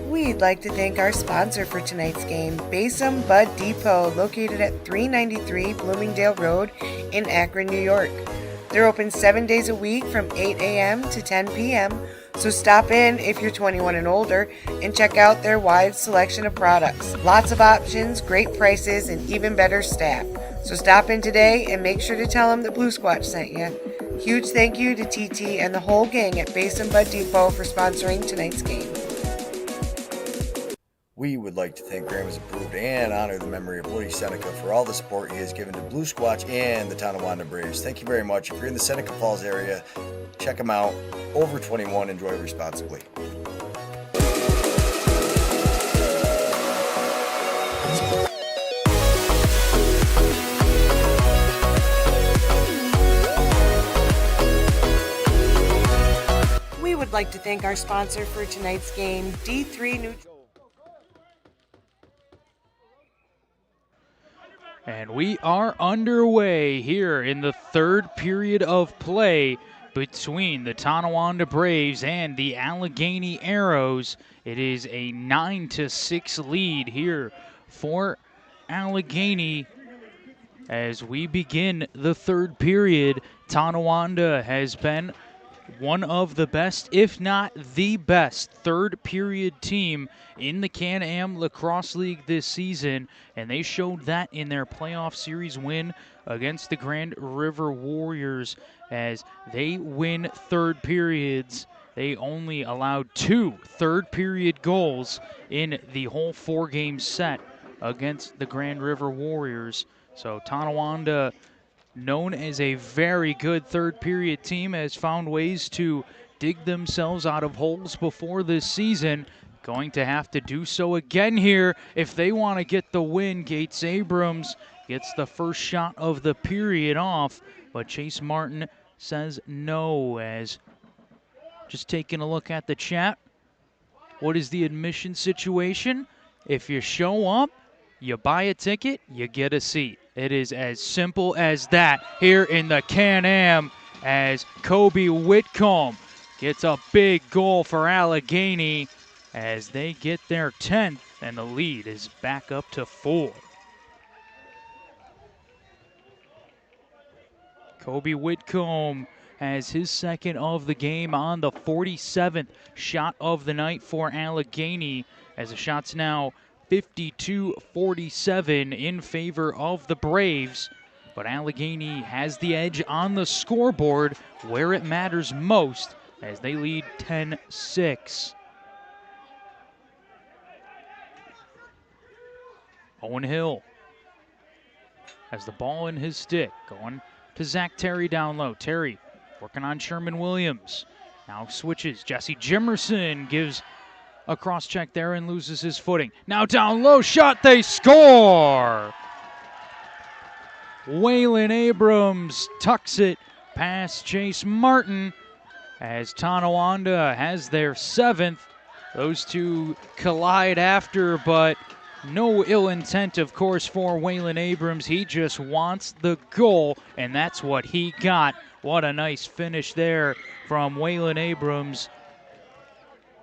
We'd like to thank our sponsor for tonight's game, Basin Depot, located at 393 Bloomingdale Road in Akron, New York. They're open 7 days a week from 8 a.m. to 10 p.m., so stop in if you're 21 and older and check out their wide selection of products. Lots of options, great prices, and even better staff. So stop in today and make sure to tell them that Blue Squatch sent you. Huge thank you to TT and the whole gang at Basin Depot for sponsoring tonight's game. We would like to thank Grandma's Approved and honor the memory of Woody Seneca for all the support he has given to Blue Squatch and the Tonawanda Braves. Thank you very much. If you're in the Seneca Falls area, check them out. Over 21, enjoy responsibly. We would like to thank our sponsor for tonight's game, D3 Nutrition. And we are underway here in the third period of play between the Tonawanda Braves and the Allegany Arrows. It is a 9-6 lead here for Allegany. As we begin the third period, Tonawanda has been one of the best, if not the best, third period team in the Can-Am Lacrosse League this season, and they showed that in their playoff series win against the Grand River Warriors as they win third periods. They only allowed 2 third period goals in the whole 4-game set against the Grand River Warriors. So Tonawanda, known as a very good third period team, has found ways to dig themselves out of holes before this season. Going to have to do so again here if they want to get the win. Gates Abrams gets the first shot of the period off, but Chase Martin says no. As just taking a look at the chat, what is the admission situation? If you show up, you buy a ticket, you get a seat. It is as simple as that here in the Can-Am, as Kobe Whitcomb gets a big goal for Allegany as they get their 10th, and the lead is back up to 4. Kobe Whitcomb has his second of the game on the 47th shot of the night for Allegany, as the shot's now 52-47 in favor of the Braves. But Allegany has the edge on the scoreboard where it matters most as they lead 10-6. Owen Hill has the ball in his stick, going to Zach Terry down low. Terry working on Sherman Williams. Now switches. Jesse Jimerson gives a cross check there and loses his footing. Now down low, shot, they score! Waylon Abrams tucks it past Chase Martin as Tonawanda has their 7th. Those two collide after, but no ill intent, of course, for Waylon Abrams. He just wants the goal, and that's what he got. What a nice finish there from Waylon Abrams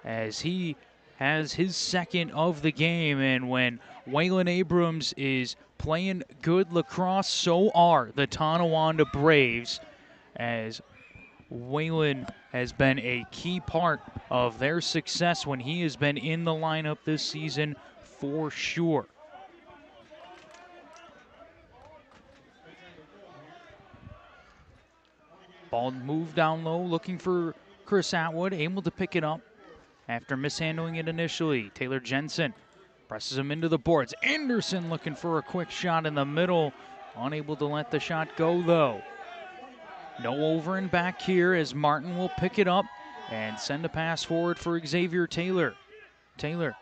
as he has his second of the game. And when Waylon Abrams is playing good lacrosse, so are the Tonawanda Braves, as Waylon has been a key part of their success when he has been in the lineup this season for sure. Ball moved down low, looking for Chris Atwood, able to pick it up after mishandling it initially. Taylor Jensen presses him into the boards. Anderson looking for a quick shot in the middle, unable to let the shot go though. No over and back here as Martin will pick it up and send a pass forward for Xavier Taylor. Taylor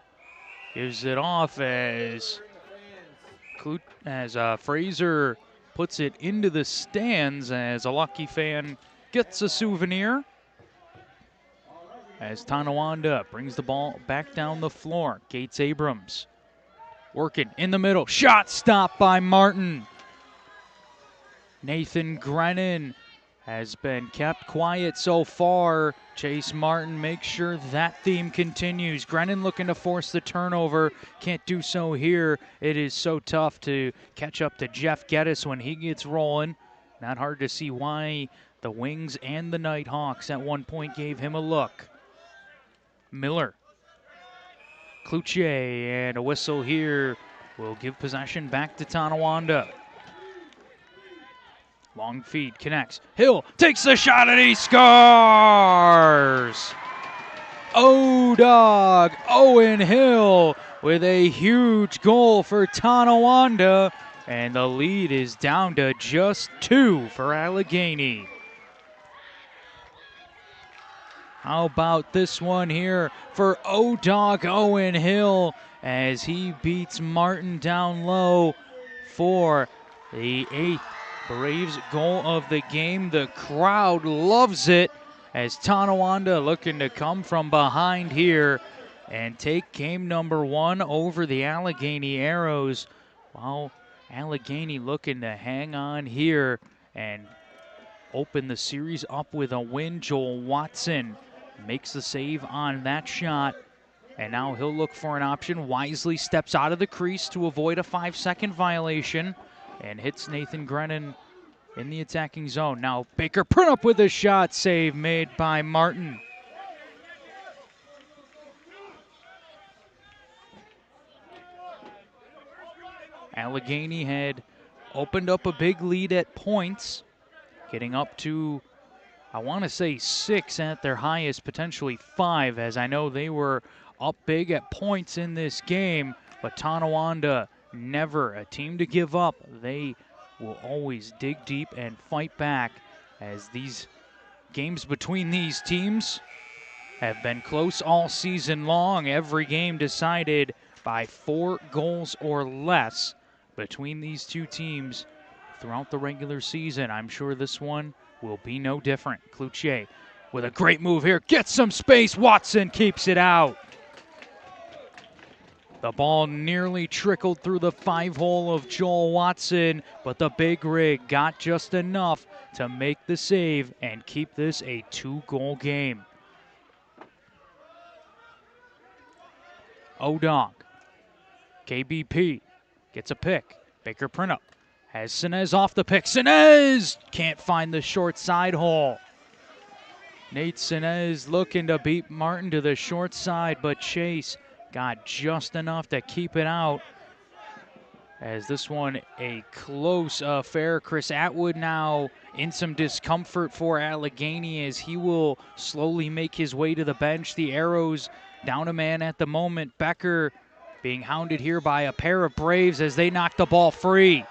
gives it off as Fraser puts it into the stands as a lucky fan gets a souvenir. As Tonawanda brings the ball back down the floor. Gates Abrams working in the middle. Shot stopped by Martin. Nathan Grennan has been kept quiet so far. Chase Martin makes sure that theme continues. Grennan looking to force the turnover. Can't do so here. It is so tough to catch up to Jeff Geddes when he gets rolling. Not hard to see why the Wings and the Nighthawks at one point gave him a look. Miller. Cloutier, and a whistle here will give possession back to Tonawanda. Long feed connects. Hill takes the shot and he scores! O-Dog Owen Hill with a huge goal for Tonawanda, and the lead is down to just 2 for Allegany. How about this one here for O-Dog Owen Hill as he beats Martin down low for the 8th Braves goal of the game. The crowd loves it as Tonawanda looking to come from behind here and take game number 1 over the Allegany Arrows, while Allegany looking to hang on here and open the series up with a win. Joel Watson makes the save on that shot, and now he'll look for an option. Wisely steps out of the crease to avoid a 5-second violation and hits Nathan Grennan in the attacking zone. Now Baker Prunup with a shot, save made by Martin. Allegany had opened up a big lead at points, getting up to, I want to say 6 at their highest, potentially 5, as I know they were up big at points in this game, but Tonawanda, never a team to give up. They will always dig deep and fight back, as these games between these teams have been close all season long. Every game decided by 4 goals or less between these two teams throughout the regular season. I'm sure this one will be no different. Cloutier with a great move here, gets some space. Watson keeps it out. The ball nearly trickled through the 5-hole of Joel Watson, but the big rig got just enough to make the save and keep this a 2-goal game. O'Dog, KBP gets a pick. Baker Prunup has Sinez off the pick. Sinez can't find the short side hole. Nate Sinez looking to beat Martin to the short side, but Chase got just enough to keep it out. As this one a close affair. Chris Atwood now in some discomfort for Allegany as he will slowly make his way to the bench. The Arrows down a man at the moment. Becker being hounded here by a pair of Braves as they knock the ball free.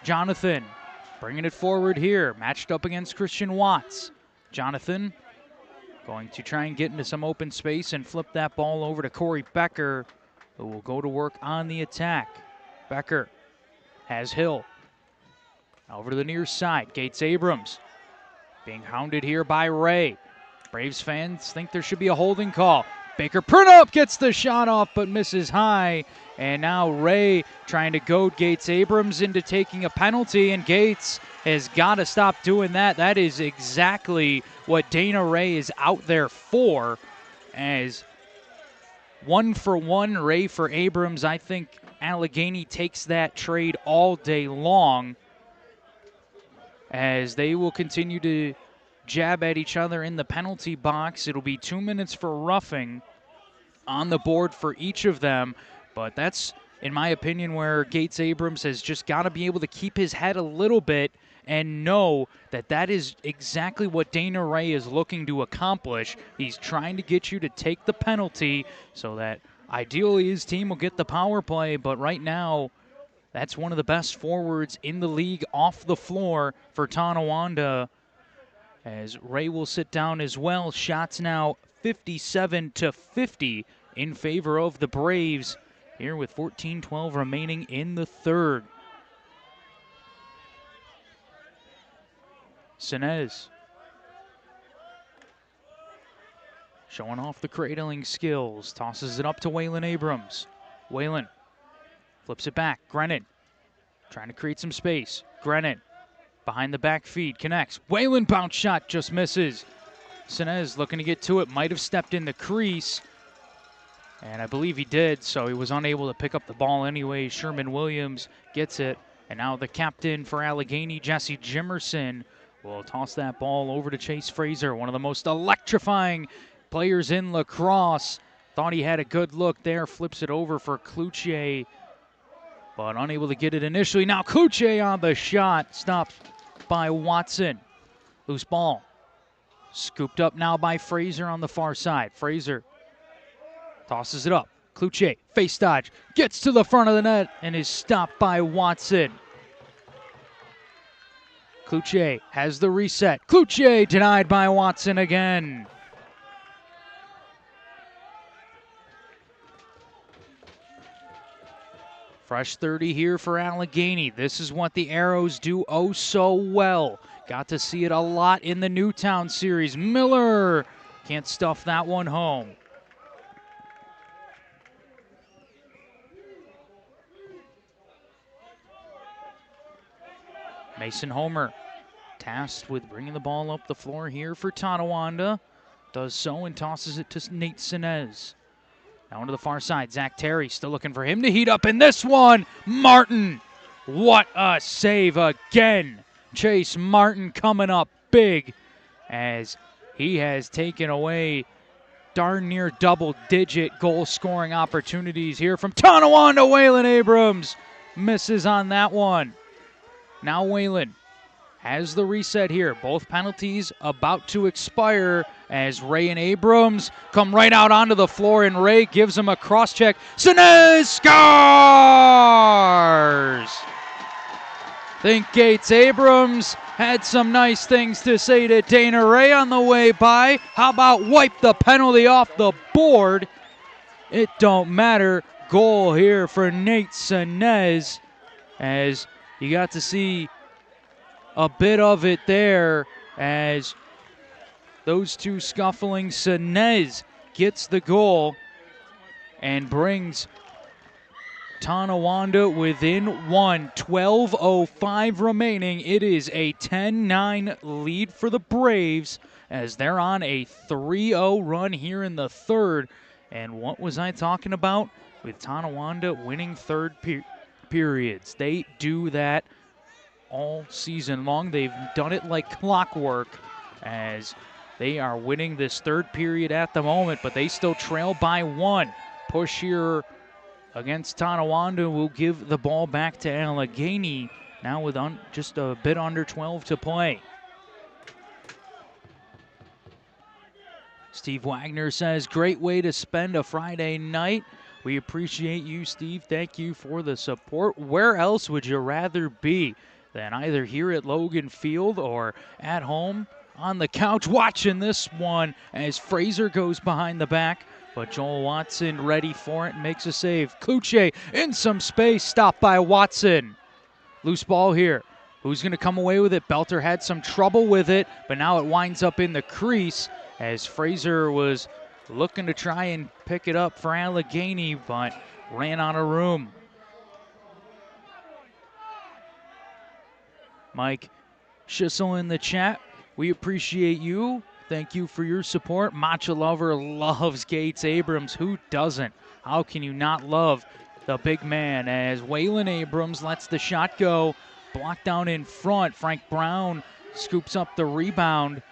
Jonathan bringing it forward here, matched up against Christian Watts. Jonathan going to try and get into some open space and flip that ball over to Corey Becker, who will go to work on the attack. Becker has Hill. Over to the near side, Gates Abrams being hounded here by Ray. Braves fans think there should be a holding call. Baker Prunup gets the shot off but misses high. And now Ray trying to goad Gates Abrams into taking a penalty, and Gates has got to stop doing that. That is exactly what Dana Ray is out there for, as 1-for-1 Ray for Abrams. I think Allegany takes that trade all day long, as they will continue to jab at each other in the penalty box. It'll be 2 minutes for roughing on the board for each of them, but that's, in my opinion, where Gates Abrams has just got to be able to keep his head a little bit and know that that is exactly what Dana Ray is looking to accomplish. He's trying to get you to take the penalty so that ideally his team will get the power play, but right now that's one of the best forwards in the league off the floor for Tonawanda, as Ray will sit down as well. Shots now 57-50 in favor of the Braves here with 14:12 remaining in the third. Sinez showing off the cradling skills, tosses it up to Waylon Abrams. Waylon flips it back. Grennan trying to create some space. Grennan behind the back feed, connects. Waylon bounce shot, just misses. Sinez looking to get to it, might have stepped in the crease, and I believe he did, so he was unable to pick up the ball anyway. Sherman Williams gets it, and now the captain for Allegany, Jesse Jimerson, will toss that ball over to Chase Fraser, one of the most electrifying players in lacrosse. Thought he had a good look there, flips it over for Cloutier, but unable to get it initially. Now Cloutier on the shot, stopped by Watson. Loose ball. Scooped up now by Fraser on the far side. Fraser tosses it up. Cloutier, face dodge, gets to the front of the net and is stopped by Watson. Cloutier has the reset. Cloutier denied by Watson again. Fresh 30 here for Allegany. This is what the Arrows do oh so well. Got to see it a lot in the Newtown series. Miller can't stuff that one home. Mason Homer tasked with bringing the ball up the floor here for Tonawanda. Does so and tosses it to Nate Sinez. Now into the far side, Zach Terry still looking for him to heat up in this one. Martin What a save again. Chase Martin coming up big as he has taken away darn near double-digit goal-scoring opportunities here from Tonawanda. Waylon Abrams misses on that one. Now Waylon has the reset here. Both penalties about to expire as Ray and Abrams come right out onto the floor, and Ray gives him a cross-check. Sinez scores! Think Gates Abrams had some nice things to say to Dana Ray on the way by. How about wipe the penalty off the board? It don't matter. Goal here for Nate Sinez, as you got to see a bit of it there as those two scuffling. Sinez gets the goal and brings Tonawanda within one. 12:05 remaining. It is a 10-9 lead for the Braves as they're on a 3-0 run here in the third. And what was I talking about with Tonawanda winning third periods? They do that all season long. They've done it like clockwork as they are winning this third period at the moment, but they still trail by one. Push here against Tonawanda will give the ball back to Allegany now with just a bit under 12 to play. Steve Wagner says, great way to spend a Friday night. We appreciate you, Steve. Thank you for the support. Where else would you rather be than either here at Logan Field or at home on the couch watching this one as Fraser goes behind the back? But Joel Watson ready for it and makes a save. Kluche in some space, stopped by Watson. Loose ball here. Who's going to come away with it? Belter had some trouble with it, but now it winds up in the crease as Fraser was looking to try and pick it up for Allegany, but ran out of room. Mike Schissel in the chat. We appreciate you. Thank you for your support. Matcha Lover loves Gates Abrams. Who doesn't? How can you not love the big man as Waylon Abrams lets the shot go. Blocked down in front. Frank Brown scoops up the rebound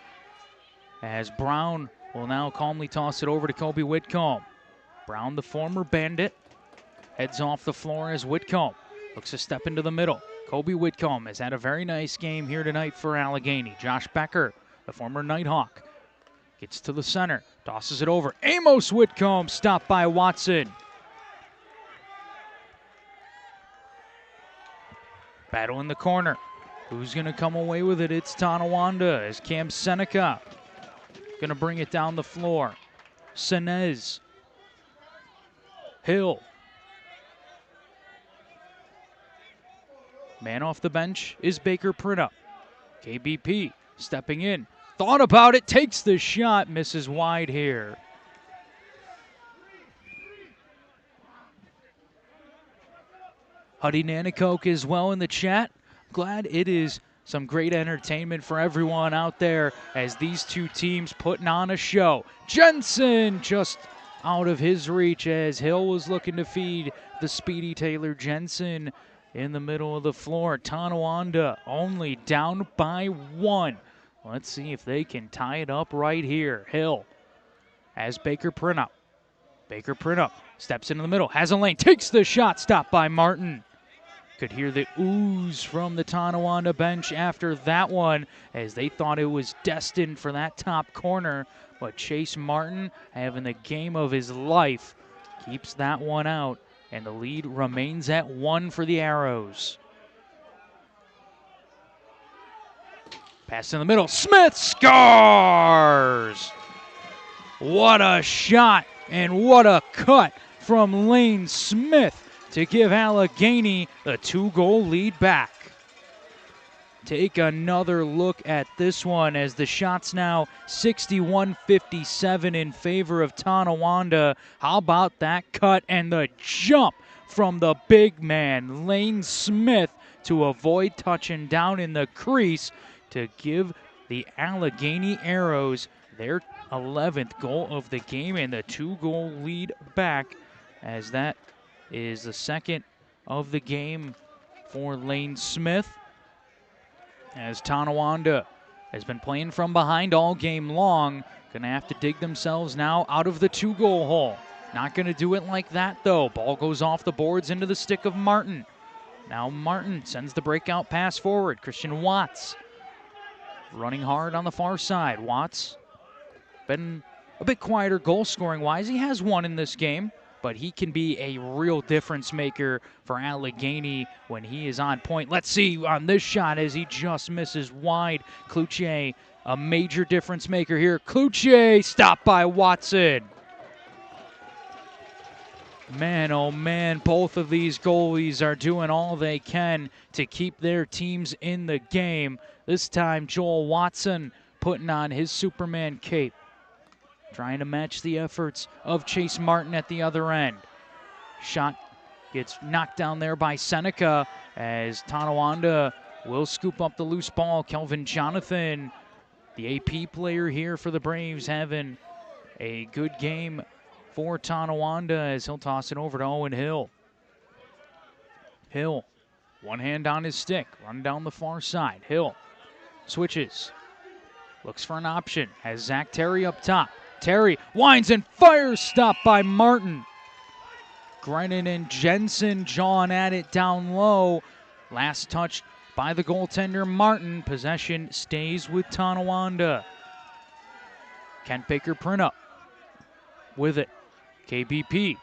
as Brown will now calmly toss it over to Kobe Whitcomb. Brown, the former Bandit, heads off the floor as Whitcomb looks to step into the middle. Kobe Whitcomb has had a very nice game here tonight for Allegany. Josh Becker, the former Nighthawk, gets to the center, tosses it over. Amos Whitcomb stopped by Watson. Battle in the corner. Who's going to come away with it? It's Tonawanda as Cam Seneca going to bring it down the floor. Sinez. Hill. Man off the bench is Baker Printup. KBP stepping in. Thought about it, takes the shot, misses wide here. Huddy Nanacoke as well in the chat. Glad it is some great entertainment for everyone out there as these two teams putting on a show. Jensen just out of his reach as Hill was looking to feed the speedy Taylor Jensen in the middle of the floor. Tonawanda only down by one. Let's see if they can tie it up right here. Hill has Baker Printup. Baker Printup steps into the middle, has a lane, takes the shot, stopped by Martin. Could hear the ooze from the Tonawanda bench after that one as they thought it was destined for that top corner. But Chase Martin, having the game of his life, keeps that one out. And the lead remains at one for the Arrows. Pass in the middle. Smith scores! What a shot and what a cut from Lane Smith to give Allegany the 2-goal lead back. Take another look at this one as the shot's now 61-57 in favor of Tonawanda. How about that cut and the jump from the big man, Lane Smith, to avoid touching down in the crease to give the Allegany Arrows their 11th goal of the game and the 2-goal lead back, as that is the second of the game for Lane Smith. As Tonawanda has been playing from behind all game long. Gonna have to dig themselves now out of the 2-goal hole. Not gonna do it like that though. Ball goes off the boards into the stick of Martin. Now Martin sends the breakout pass forward. Christian Watts running hard on the far side. Watts been a bit quieter goal scoring wise. He has one in this game, but he can be a real difference maker for Allegany when he is on point. Let's see on this shot as he just misses wide. Cloutier, a major difference maker here. Cloutier stopped by Watson. Man, oh man, both of these goalies are doing all they can to keep their teams in the game. This time, Joel Watson putting on his Superman cape, trying to match the efforts of Chase Martin at the other end. Shot gets knocked down there by Seneca as Tonawanda will scoop up the loose ball. Kelvin Jonathan, the AP player here for the Braves, having a good game for Tonawanda as he'll toss it over to Owen Hill. Hill, one hand on his stick, run down the far side. Hill switches, looks for an option, has Zach Terry up top. Terry winds and fires, stopped by Martin. Grennan and Jensen jawing at it down low. Last touch by the goaltender Martin. Possession stays with Tonawanda. Kent Baker Printup with it. KBP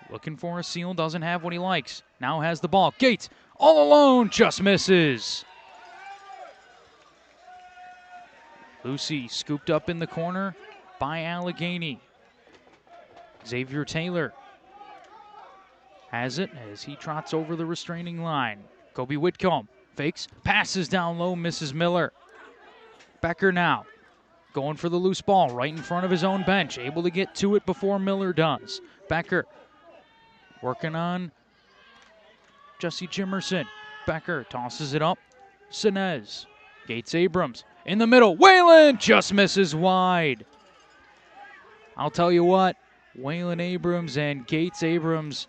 looking for a seal, doesn't have what he likes. Now has the ball. Gates all alone, just misses. Lucy scooped up in the corner by Allegany. Xavier Taylor has it as he trots over the restraining line. Kobe Whitcomb fakes, passes down low, misses Miller. Becker now going for the loose ball right in front of his own bench, able to get to it before Miller does. Becker working on Jesse Jimerson. Becker tosses it up. Sinez, Gates Abrams in the middle. Whalen just misses wide. I'll tell you what, Waylon Abrams and Gates Abrams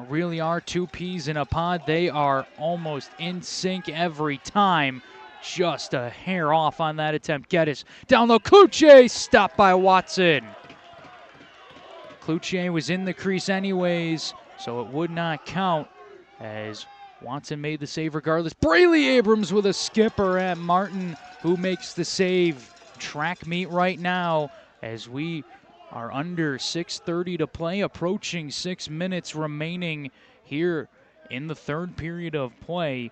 really are two peas in a pod. They are almost in sync every time. Just a hair off on that attempt. Geddes down low. Cloutier stopped by Watson. Cloutier was in the crease anyways, so it would not count as Watson made the save regardless. Braley Abrams with a skipper at Martin, who makes the save. Track meet right now as we are under 6:30 to play, approaching 6 minutes remaining here in the third period of play.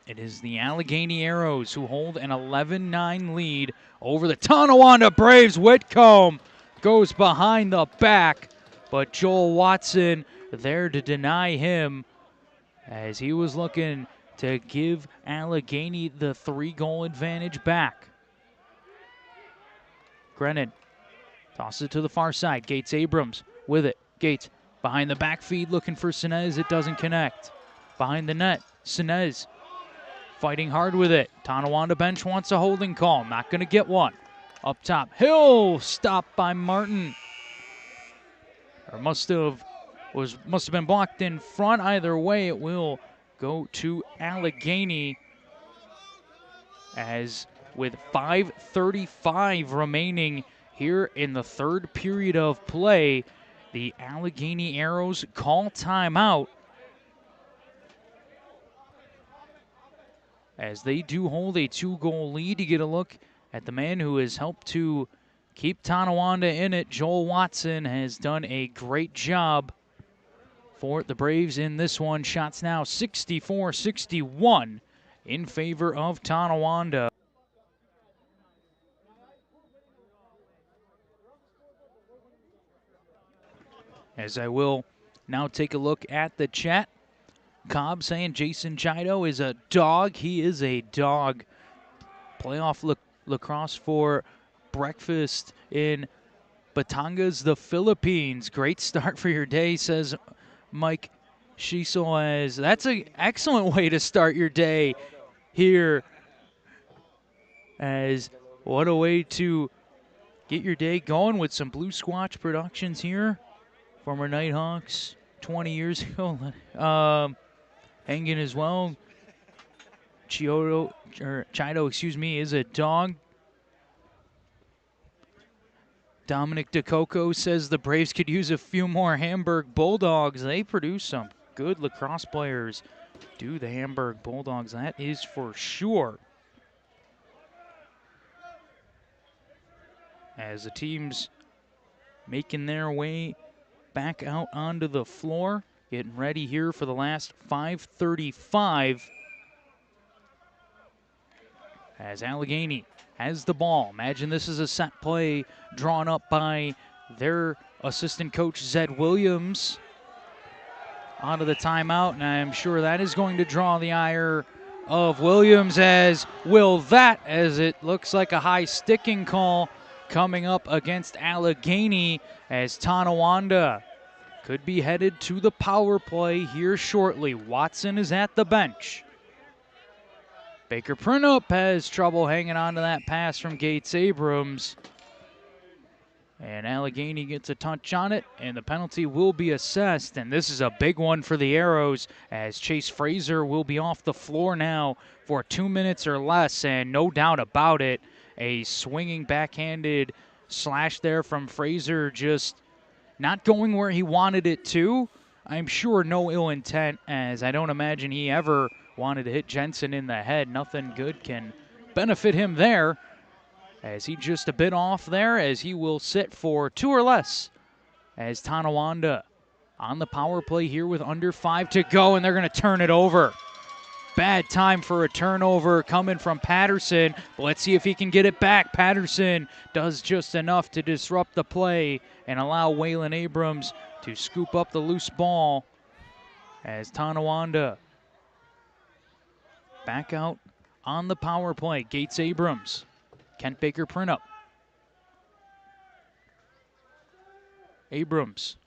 It is the Allegany Arrows who hold an 11-9 lead over the Tonawanda Braves. Whitcomb goes behind the back, but Joel Watson there to deny him as he was looking to give Allegany the 3-goal advantage back. Grennan tosses it to the far side. Gates Abrams with it. Gates behind the back feed looking for Sinez. It doesn't connect. Behind the net, Sinez fighting hard with it. Tonawanda bench wants a holding call. Not going to get one. Up top, Hill stopped by Martin. Or must have been blocked in front. Either way, it will go to Allegany as with 5:35 remaining here in the third period of play, the Allegany Arrows call timeout as they do hold a 2-goal lead. To get a look at the man who has helped to keep Tonawanda in it, Joel Watson has done a great job for the Braves in this one. Shots now 64-61 in favor of Tonawanda. As I will now take a look at the chat. Cobb saying Jason Chido is a dog. He is a dog. Playoff lacrosse for breakfast in Batangas, the Philippines. Great start for your day, says Mike Shiso. That's an excellent way to start your day here. As what a way to get your day going with some Blue Squatch Productions here. Former Nighthawks 20 years ago. hanging as well. Chido, is a dog. Dominic DeCoco says the Braves could use a few more Hamburg Bulldogs. They produce some good lacrosse players. Do the Hamburg Bulldogs, that is for sure. As the teams making their way back out onto the floor, getting ready here for the last 5:35. As Allegany has the ball. Imagine this is a set play drawn up by their assistant coach, Zed Williams. Onto the timeout, and I'm sure that is going to draw the ire of Williams, as will that, as it looks like a high sticking call coming up against Allegany, as Tonawanda could be headed to the power play here shortly. Watson is at the bench. Baker Printup has trouble hanging on to that pass from Gates Abrams. And Allegany gets a touch on it, and the penalty will be assessed. And this is a big one for the Arrows, as Chase Fraser will be off the floor now for 2 minutes or less. And no doubt about it, a swinging backhanded slash there from Fraser, just not going where he wanted it to. I'm sure no ill intent, as I don't imagine he ever wanted to hit Jensen in the head. Nothing good can benefit him there, as he just a bit off there, as he will sit for 2 or less, as Tonawanda on the power play here with under 5 to go, and they're going to turn it over. Bad time for a turnover coming from Patterson, but let's see if he can get it back. Patterson does just enough to disrupt the play and allow Waylon Abrams to scoop up the loose ball, as Tonawanda back out on the power play. Gates Abrams, Kent Baker Printup. Abrams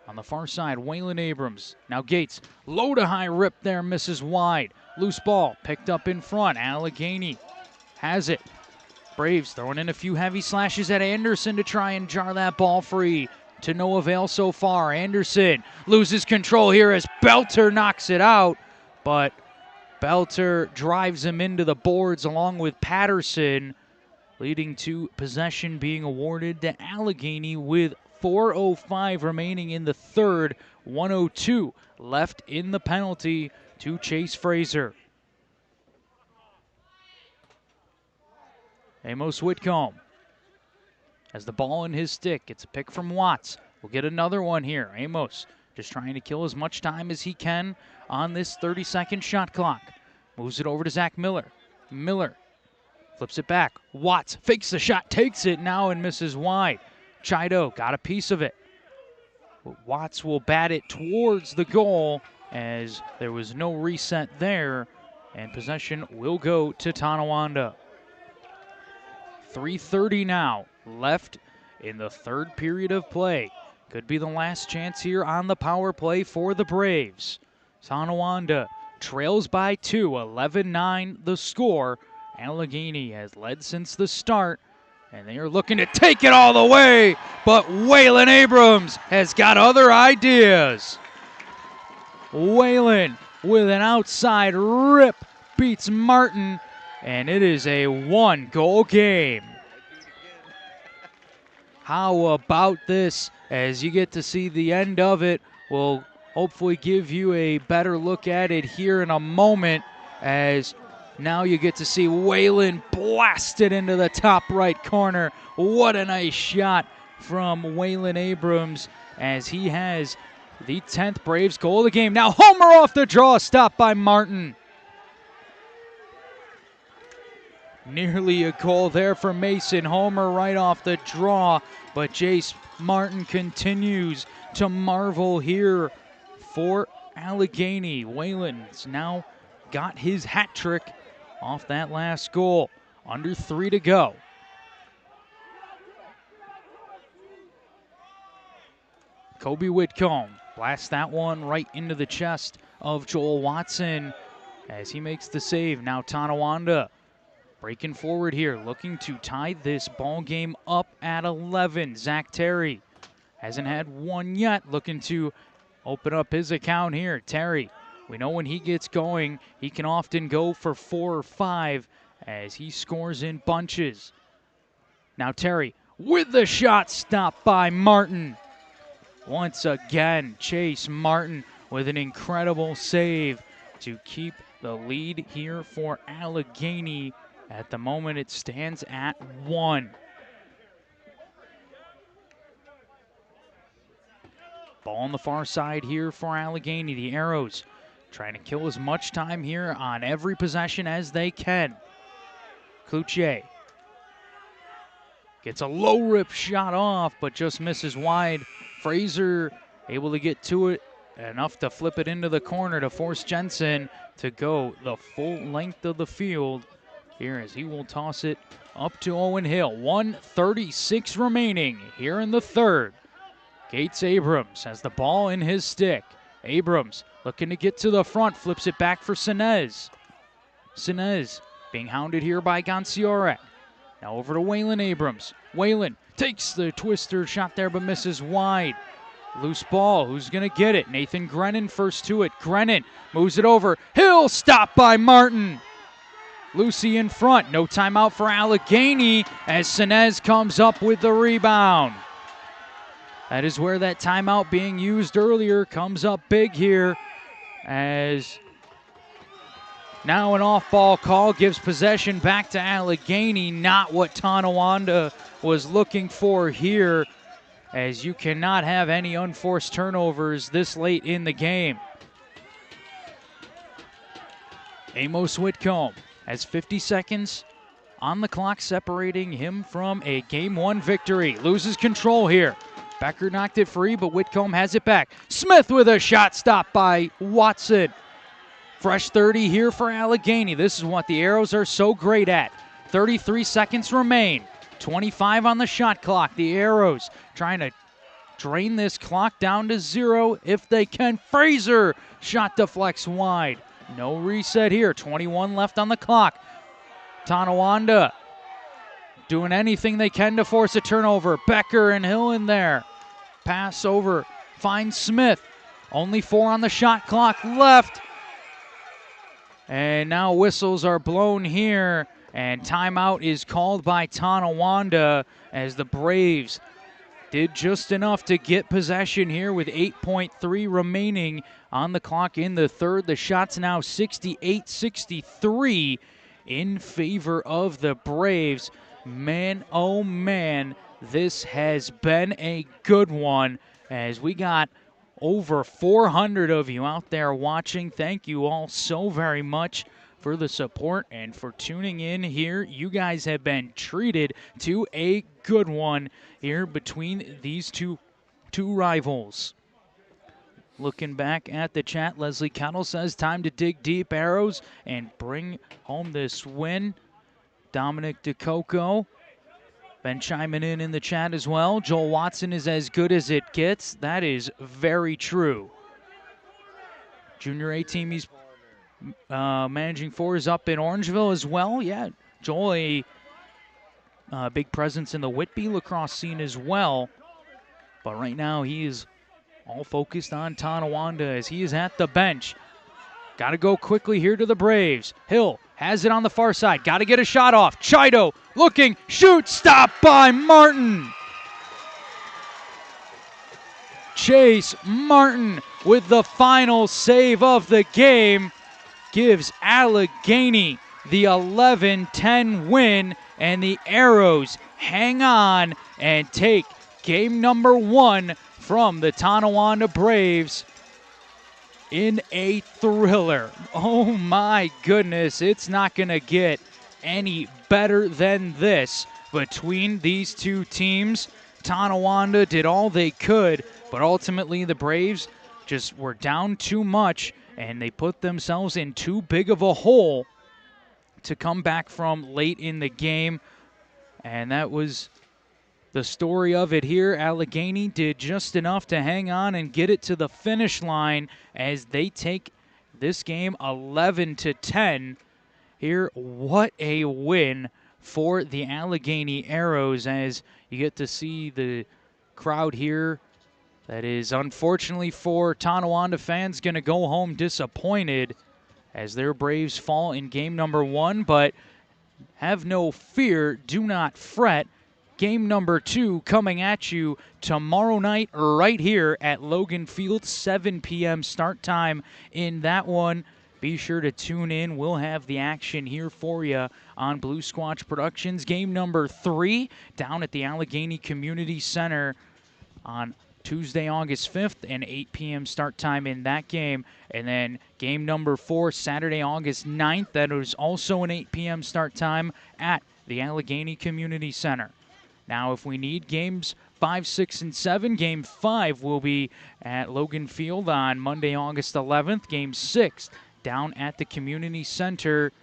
on the far side, Waylon Abrams. Now Gates, low to high rip there, misses wide. Loose ball picked up in front. Allegany has it. Braves throwing in a few heavy slashes at Anderson to try and jar that ball free. To no avail so far. Anderson loses control here as Belter knocks it out, but Belter drives him into the boards along with Patterson, leading to possession being awarded to Allegany with 4:05 remaining in the third. 1:02 left in the penalty to Chase Fraser. Amos Whitcomb has the ball in his stick. It's a pick from Watts. We'll get another one here. Amos just trying to kill as much time as he can on this 30-second shot clock. Moves it over to Zach Miller. Miller flips it back. Watts fakes the shot, takes it now and misses wide. Chido got a piece of it. Watts will bat it towards the goal, as there was no reset there, and possession will go to Tonawanda. 3:30 now left in the third period of play. Could be the last chance here on the power play for the Braves. Tonawanda trails by 2, 11-9 the score. Allegany has led since the start, and they are looking to take it all the way, but Waylon Abrams has got other ideas. Waylon with an outside rip beats Martin, and it is a 1-goal game. How about this, as you get to see the end of it? We'll hopefully give you a better look at it here in a moment, as now you get to see Waylon blasted into the top right corner. What a nice shot from Waylon Abrams, as he has the 10th Braves goal of the game. Now homer off the draw, stopped by Martin. Nearly a goal there for Mason. Homer right off the draw, but Jace Martin continues to marvel here for Allegany. Waylon's now got his hat trick off that last goal. Under 3 to go. Kobe Whitcomb blasts that one right into the chest of Joel Watson as he makes the save. Now Tonawanda breaking forward here, looking to tie this ball game up at 11. Zach Terry hasn't had one yet, looking to open up his account here. Terry We know when he gets going, he can often go for 4 or 5 as he scores in bunches. Now Terry with the shot, stopped by Martin. Once again, Chase Martin with an incredible save to keep the lead here for Allegany. At the moment, it stands at 1. Ball on the far side here for Allegany. The Arrows trying to kill as much time here on every possession as they can. Cloutier gets a low rip shot off, but just misses wide. Fraser able to get to it enough to flip it into the corner to force Jensen to go the full length of the field here as he will toss it up to Owen Hill. 1:36 remaining here in the third. Gates Abrams has the ball in his stick. Abrams looking to get to the front, flips it back for Sinez. Sinez being hounded here by Ganciorek. Now over to Waylon Abrams. Waylon takes the twister shot there but misses wide. Loose ball, who's going to get it? Nathan Grennan first to it. Grennan moves it over. Hill stopped by Martin. Lucy in front. No timeout for Allegany as Sinez comes up with the rebound. That is where that timeout being used earlier comes up big here as now an off-ball call gives possession back to Allegany. Not what Tonawanda was looking for here, as you cannot have any unforced turnovers this late in the game. Amos Whitcomb has 50 seconds on the clock separating him from a Game 1 victory. Loses control here. Becker knocked it free, but Whitcomb has it back. Smith with a shot stopped by Watson. Fresh 30 here for Allegany. This is what the Arrows are so great at. 33 seconds remain. 25 on the shot clock. The Arrows trying to drain this clock down to 0 if they can. Fraser, shot deflects wide. No reset here. 21 left on the clock. Tonawanda doing anything they can to force a turnover. Becker and Hill in there. Pass over, finds Smith. Only 4 on the shot clock left. And now whistles are blown here, and timeout is called by Tonawanda as the Braves did just enough to get possession here with 8.3 remaining on the clock in the third. The shot's now 68-63 in favor of the Braves. Man, oh man, this has been a good one as we got over 400 of you out there watching. Thank you all so very much for the support and for tuning in here. You guys have been treated to a good one here between these two rivals. Looking back at the chat, Leslie Kettle says time to dig deep, Arrows, and bring home this win. Dominic DeCoco been chiming in the chat as well. Joel Watson is as good as it gets. That is very true. Junior A team he's managing for is up in Orangeville as well. Yeah, Joel, a big presence in the Whitby lacrosse scene as well. But right now he is all focused on Tonawanda as he is at the bench. Got to go quickly here to the Braves. Hill has it on the far side. Got to get a shot off. Chido looking, shoot, stopped by Martin. Chase Martin with the final save of the game gives Allegany the 11-10 win, and the Arrows hang on and take game number 1 from the Tonawanda Braves in a thriller. Oh my goodness, it's not going to get any better than this between these two teams. Tonawanda did all they could, but ultimately the Braves just were down too much, and they put themselves in too big of a hole to come back from late in the game. And that was the story of it here. Allegany did just enough to hang on and get it to the finish line as they take this game 11-10. Here, what a win for the Allegany Arrows as you get to see the crowd here that is unfortunately for Tonawanda fans going to go home disappointed as their Braves fall in game number 1, but have no fear, do not fret. Game number 2 coming at you tomorrow night right here at Logan Field, 7 p.m. start time in that one. Be sure to tune in. We'll have the action here for you on Blue Squatch Productions. Game number 3 down at the Allegany Community Center on Tuesday, August 5th, and 8 p.m. start time in that game. And then game number 4, Saturday, August 9th. That is also an 8 p.m. start time at the Allegany Community Center. Now, if we need games 5, 6, and 7, Game 5 will be at Logan Field on Monday, August 11th. Game 6 down at the Community Center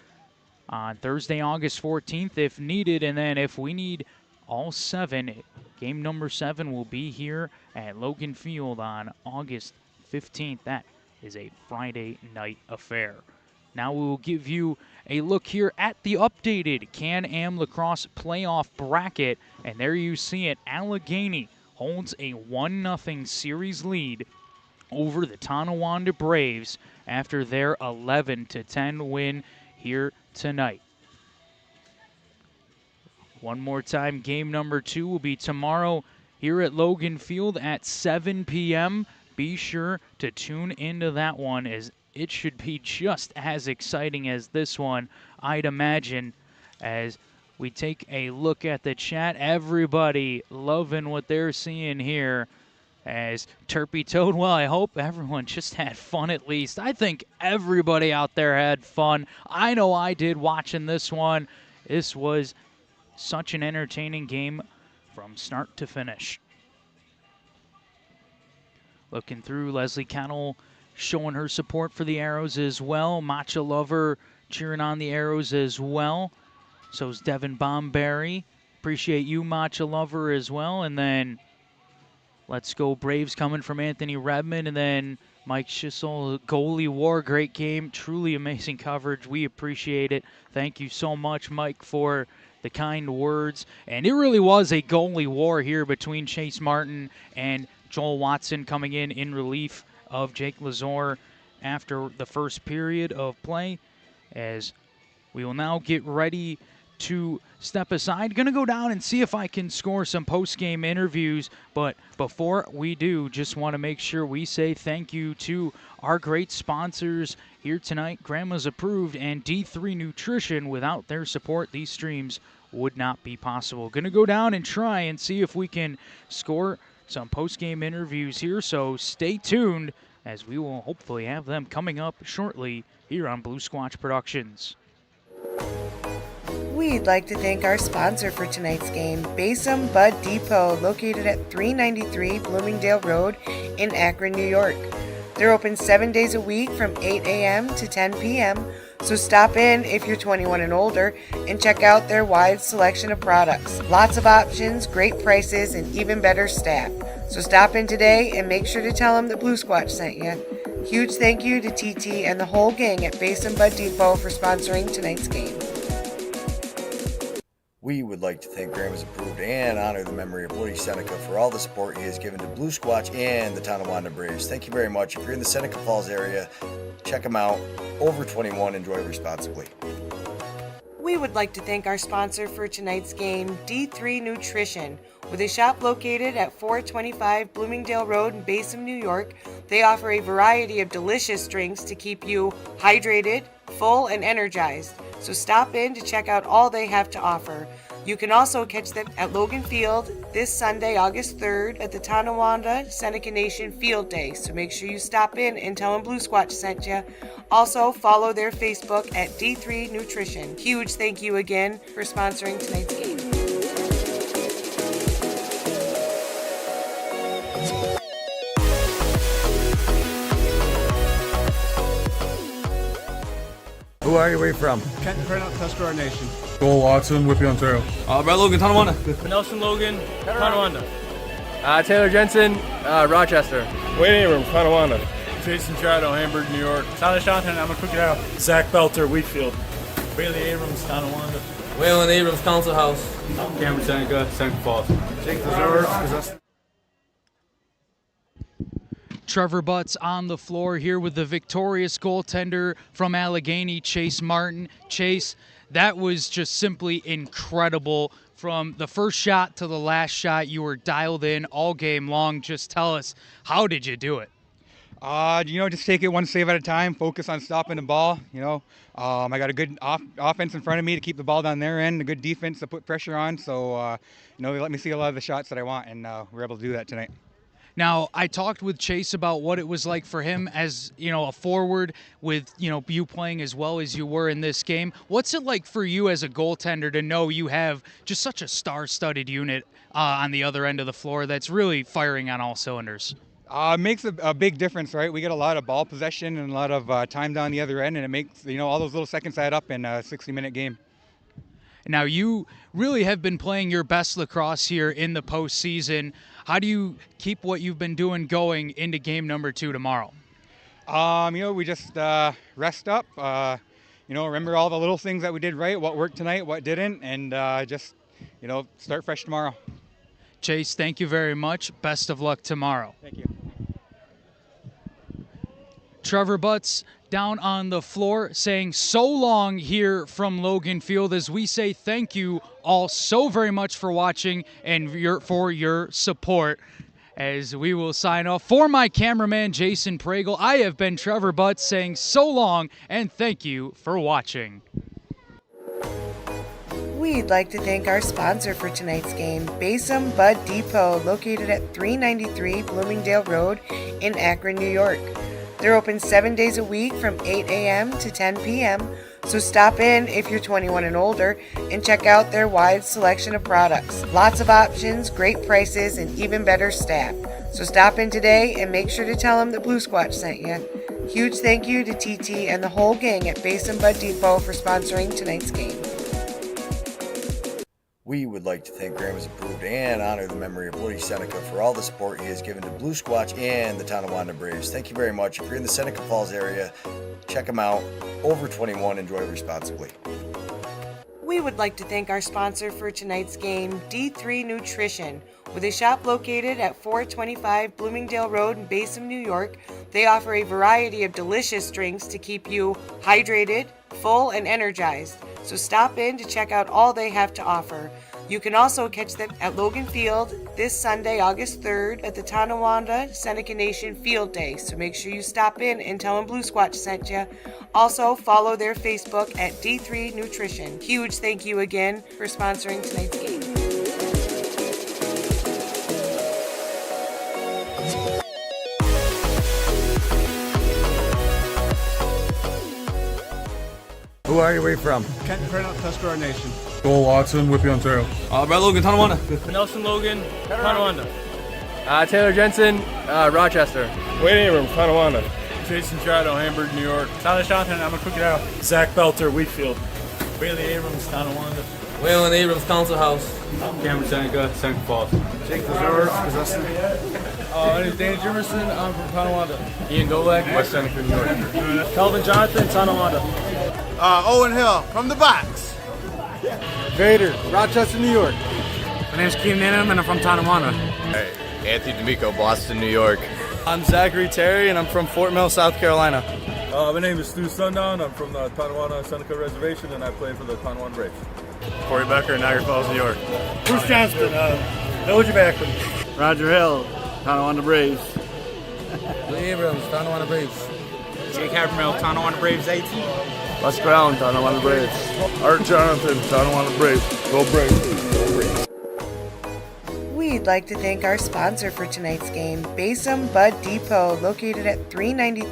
on Thursday, August 14th if needed. And then if we need all 7, game number 7 will be here at Logan Field on August 15th. That is a Friday night affair. Now we will give you a look here at the updated Can-Am Lacrosse playoff bracket. And there you see it. Allegany holds a 1-0 series lead over the Tonawanda Braves after their 11-10 win here tonight. One more time, game number 2 will be tomorrow here at Logan Field at 7 p.m. Be sure to tune into that one, as it should be just as exciting as this one, I'd imagine. As we take a look at the chat, everybody loving what they're seeing here. As Terpy Toad, well, I hope everyone just had fun at least. I think everybody out there had fun. I know I did watching this one. This was such an entertaining game from start to finish. Looking through, Leslie Kennel showing her support for the Arrows as well. Matcha Lover cheering on the Arrows as well. So's Devin Bomberry. Appreciate you, Matcha Lover, as well. And then Let's Go Braves coming from Anthony Redmond. And then Mike Schissel, goalie war. Great game. Truly amazing coverage. We appreciate it. Thank you so much, Mike, for the kind words. And it really was a goalie war here between Chase Martin and Joel Watson coming in relief of Jake Lazor after the first period of play, as we will now get ready to step aside. Going to go down and see if I can score some post-game interviews, but before we do, just want to make sure we say thank you to our great sponsors here tonight, Grandma's Approved and D3 Nutrition. Without their support, these streams would not be possible. Going to go down and try and see if we can score some post-game interviews here, so stay tuned as we will hopefully have them coming up shortly here on Blue Squatch Productions. We'd like to thank our sponsor for tonight's game, Basin Bud Depot, located at 393 Bloomingdale Road in Akron, New York. They're open 7 days a week from 8 a.m. to 10 p.m., so stop in if you're 21 and older and check out their wide selection of products. Lots of options, great prices, and even better staff. So stop in today and make sure to tell them that Blue Squatch sent you. Huge thank you to TT and the whole gang at Basin Bud Depot for sponsoring tonight's game. We would like to thank Grandma's Approved and honor the memory of Woody Seneca for all the support he has given to Blue Squatch and the Tonawanda Braves. Thank you very much. If you're in the Seneca Falls area, check them out. Over 21, enjoy responsibly. We would like to thank our sponsor for tonight's game, D3 Nutrition. With a shop located at 425 Bloomingdale Road in Basin, New York, they offer a variety of delicious drinks to keep you hydrated, full, and energized. So stop in to check out all they have to offer. You can also catch them at Logan Field this Sunday, August 3rd at the Tonawanda Seneca Nation Field Day. So make sure you stop in and tell them Blue Squatch sent you. Also, follow their Facebook at D3 Nutrition. Huge thank you again for sponsoring tonight's game. Who are you? Where are you from? Kenton Print Tuscarora Nation. Joel Watson, Whippy, Ontario. Brett Logan, Tonawanda. Nelson Logan, Tonawanda. Taylor Jensen, Rochester. Wayne Abrams, Tonawanda. Jason Trotto, Hamburg, New York. Tyler Shonton, I'm a Crooked Arrow. Zach Belter, Wheatfield. Bailey Abrams, Tonawanda. Waylon Abrams, Council House. Cameron Seneca, Seneca Falls. Jake Lazor. Trevor Butts on the floor here with the victorious goaltender from Allegany, Chase Martin. Chase, that was just simply incredible. From the first shot to the last shot, you were dialed in all game long. Just tell us, how did you do it? Just take it one save at a time, focus on stopping the ball. I got a good offense in front of me to keep the ball down their end, a good defense to put pressure on. So, they let me see a lot of the shots that I want, and we're able to do that tonight. Now, I talked with Chase about what it was like for him as, a forward with, you playing as well as you were in this game. What's it like for you as a goaltender to know you have just such a star-studded unit on the other end of the floor that's really firing on all cylinders? It makes a big difference, right? We get a lot of ball possession and a lot of time down the other end, and it makes, all those little seconds add up in a 60-minute game. Now, you really have been playing your best lacrosse here in the postseason. How do you keep what you've been doing going into game number 2 tomorrow? We just rest up, remember all the little things that we did right, what worked tonight, what didn't, and just start fresh tomorrow. Chase, thank you very much. Best of luck tomorrow. Thank you. Trevor Butts down on the floor saying so long here from Logan Field as we say thank you all so very much for watching and for your support. As we will sign off, for my cameraman Jason Pregel, I have been Trevor Butts saying so long and thank you for watching. We'd like to thank our sponsor for tonight's game, Basin Bud Depot, located at 393 Bloomingdale Road in Akron, New York. They're open 7 days a week from 8 a.m. to 10 p.m., so stop in if you're 21 and older and check out their wide selection of products. Lots of options, great prices, and even better staff. So stop in today and make sure to tell them that Blue Squatch sent you. Huge thank you to TT and the whole gang at Basin Bud Depot for sponsoring tonight's game. We would like to thank Grandma's Approved and honor the memory of Woody Seneca for all the support he has given to Blue Squatch and the Tonawanda Braves. Thank you very much. If you're in the Seneca Falls area, check them out. Over 21, enjoy responsibly. We would like to thank our sponsor for tonight's game, D3 Nutrition. With a shop located at 425 Bloomingdale Road in Basin, New York, they offer a variety of delicious drinks to keep you hydrated, full, and energized. So stop in to check out all they have to offer. You can also catch them at Logan Field this Sunday, August 3rd, at the Tonawanda Seneca Nation Field Day. So make sure you stop in and tell them Blue Squatch sent you. Also, follow their Facebook at D3 Nutrition. Huge thank you again for sponsoring tonight's game. Who are you? Where are you from? Kent Craddock, Tuscarora Nation. Joel Watson, Whippy, Ontario. Brett Logan, Tonawanda. Nelson Logan, Tonawanda. Taylor Jensen, Rochester. Wayne Abrams, Tonawanda. Jason Giotto, Hamburg, New York. Tyler Shotton, I'm a Crooked Arrow. Zach Belter, Wheatfield. Bailey Abrams, Tonawanda. Waylon Abrams, Council House. Cameron Seneca, Seneca Falls. Jake Lazar, Possessor. My name is Danny Jimerson, I'm from Tonawanda. Ian Golak, West Seneca, New York. Calvin Jonathan, Tonawanda. Owen Hill from the box. Vader, Rochester, New York. My name's Keenan Nanham and I'm from Tonawanda. Hey, Anthony D'Amico, Boston, New York. I'm Zachary Terry and I'm from Fort Mill, South Carolina. My name is Stu Sundown. I'm from the Tonawanda Seneca Reservation, and I play for the Tonawanda Braves. Corey Becker, Niagara Falls, New York. Bruce Johnston, Village of Akron. Roger Hill, Tonawanda Braves. Lee Abrams, Tonawanda Braves. Jake Havermill, Tonawanda Braves 18. Les Brown, Tonawanda Braves. Art Jonathan, Tonawanda Braves. Go Braves. We'd like to thank our sponsor for tonight's game, Basin Bud Depot, located at 393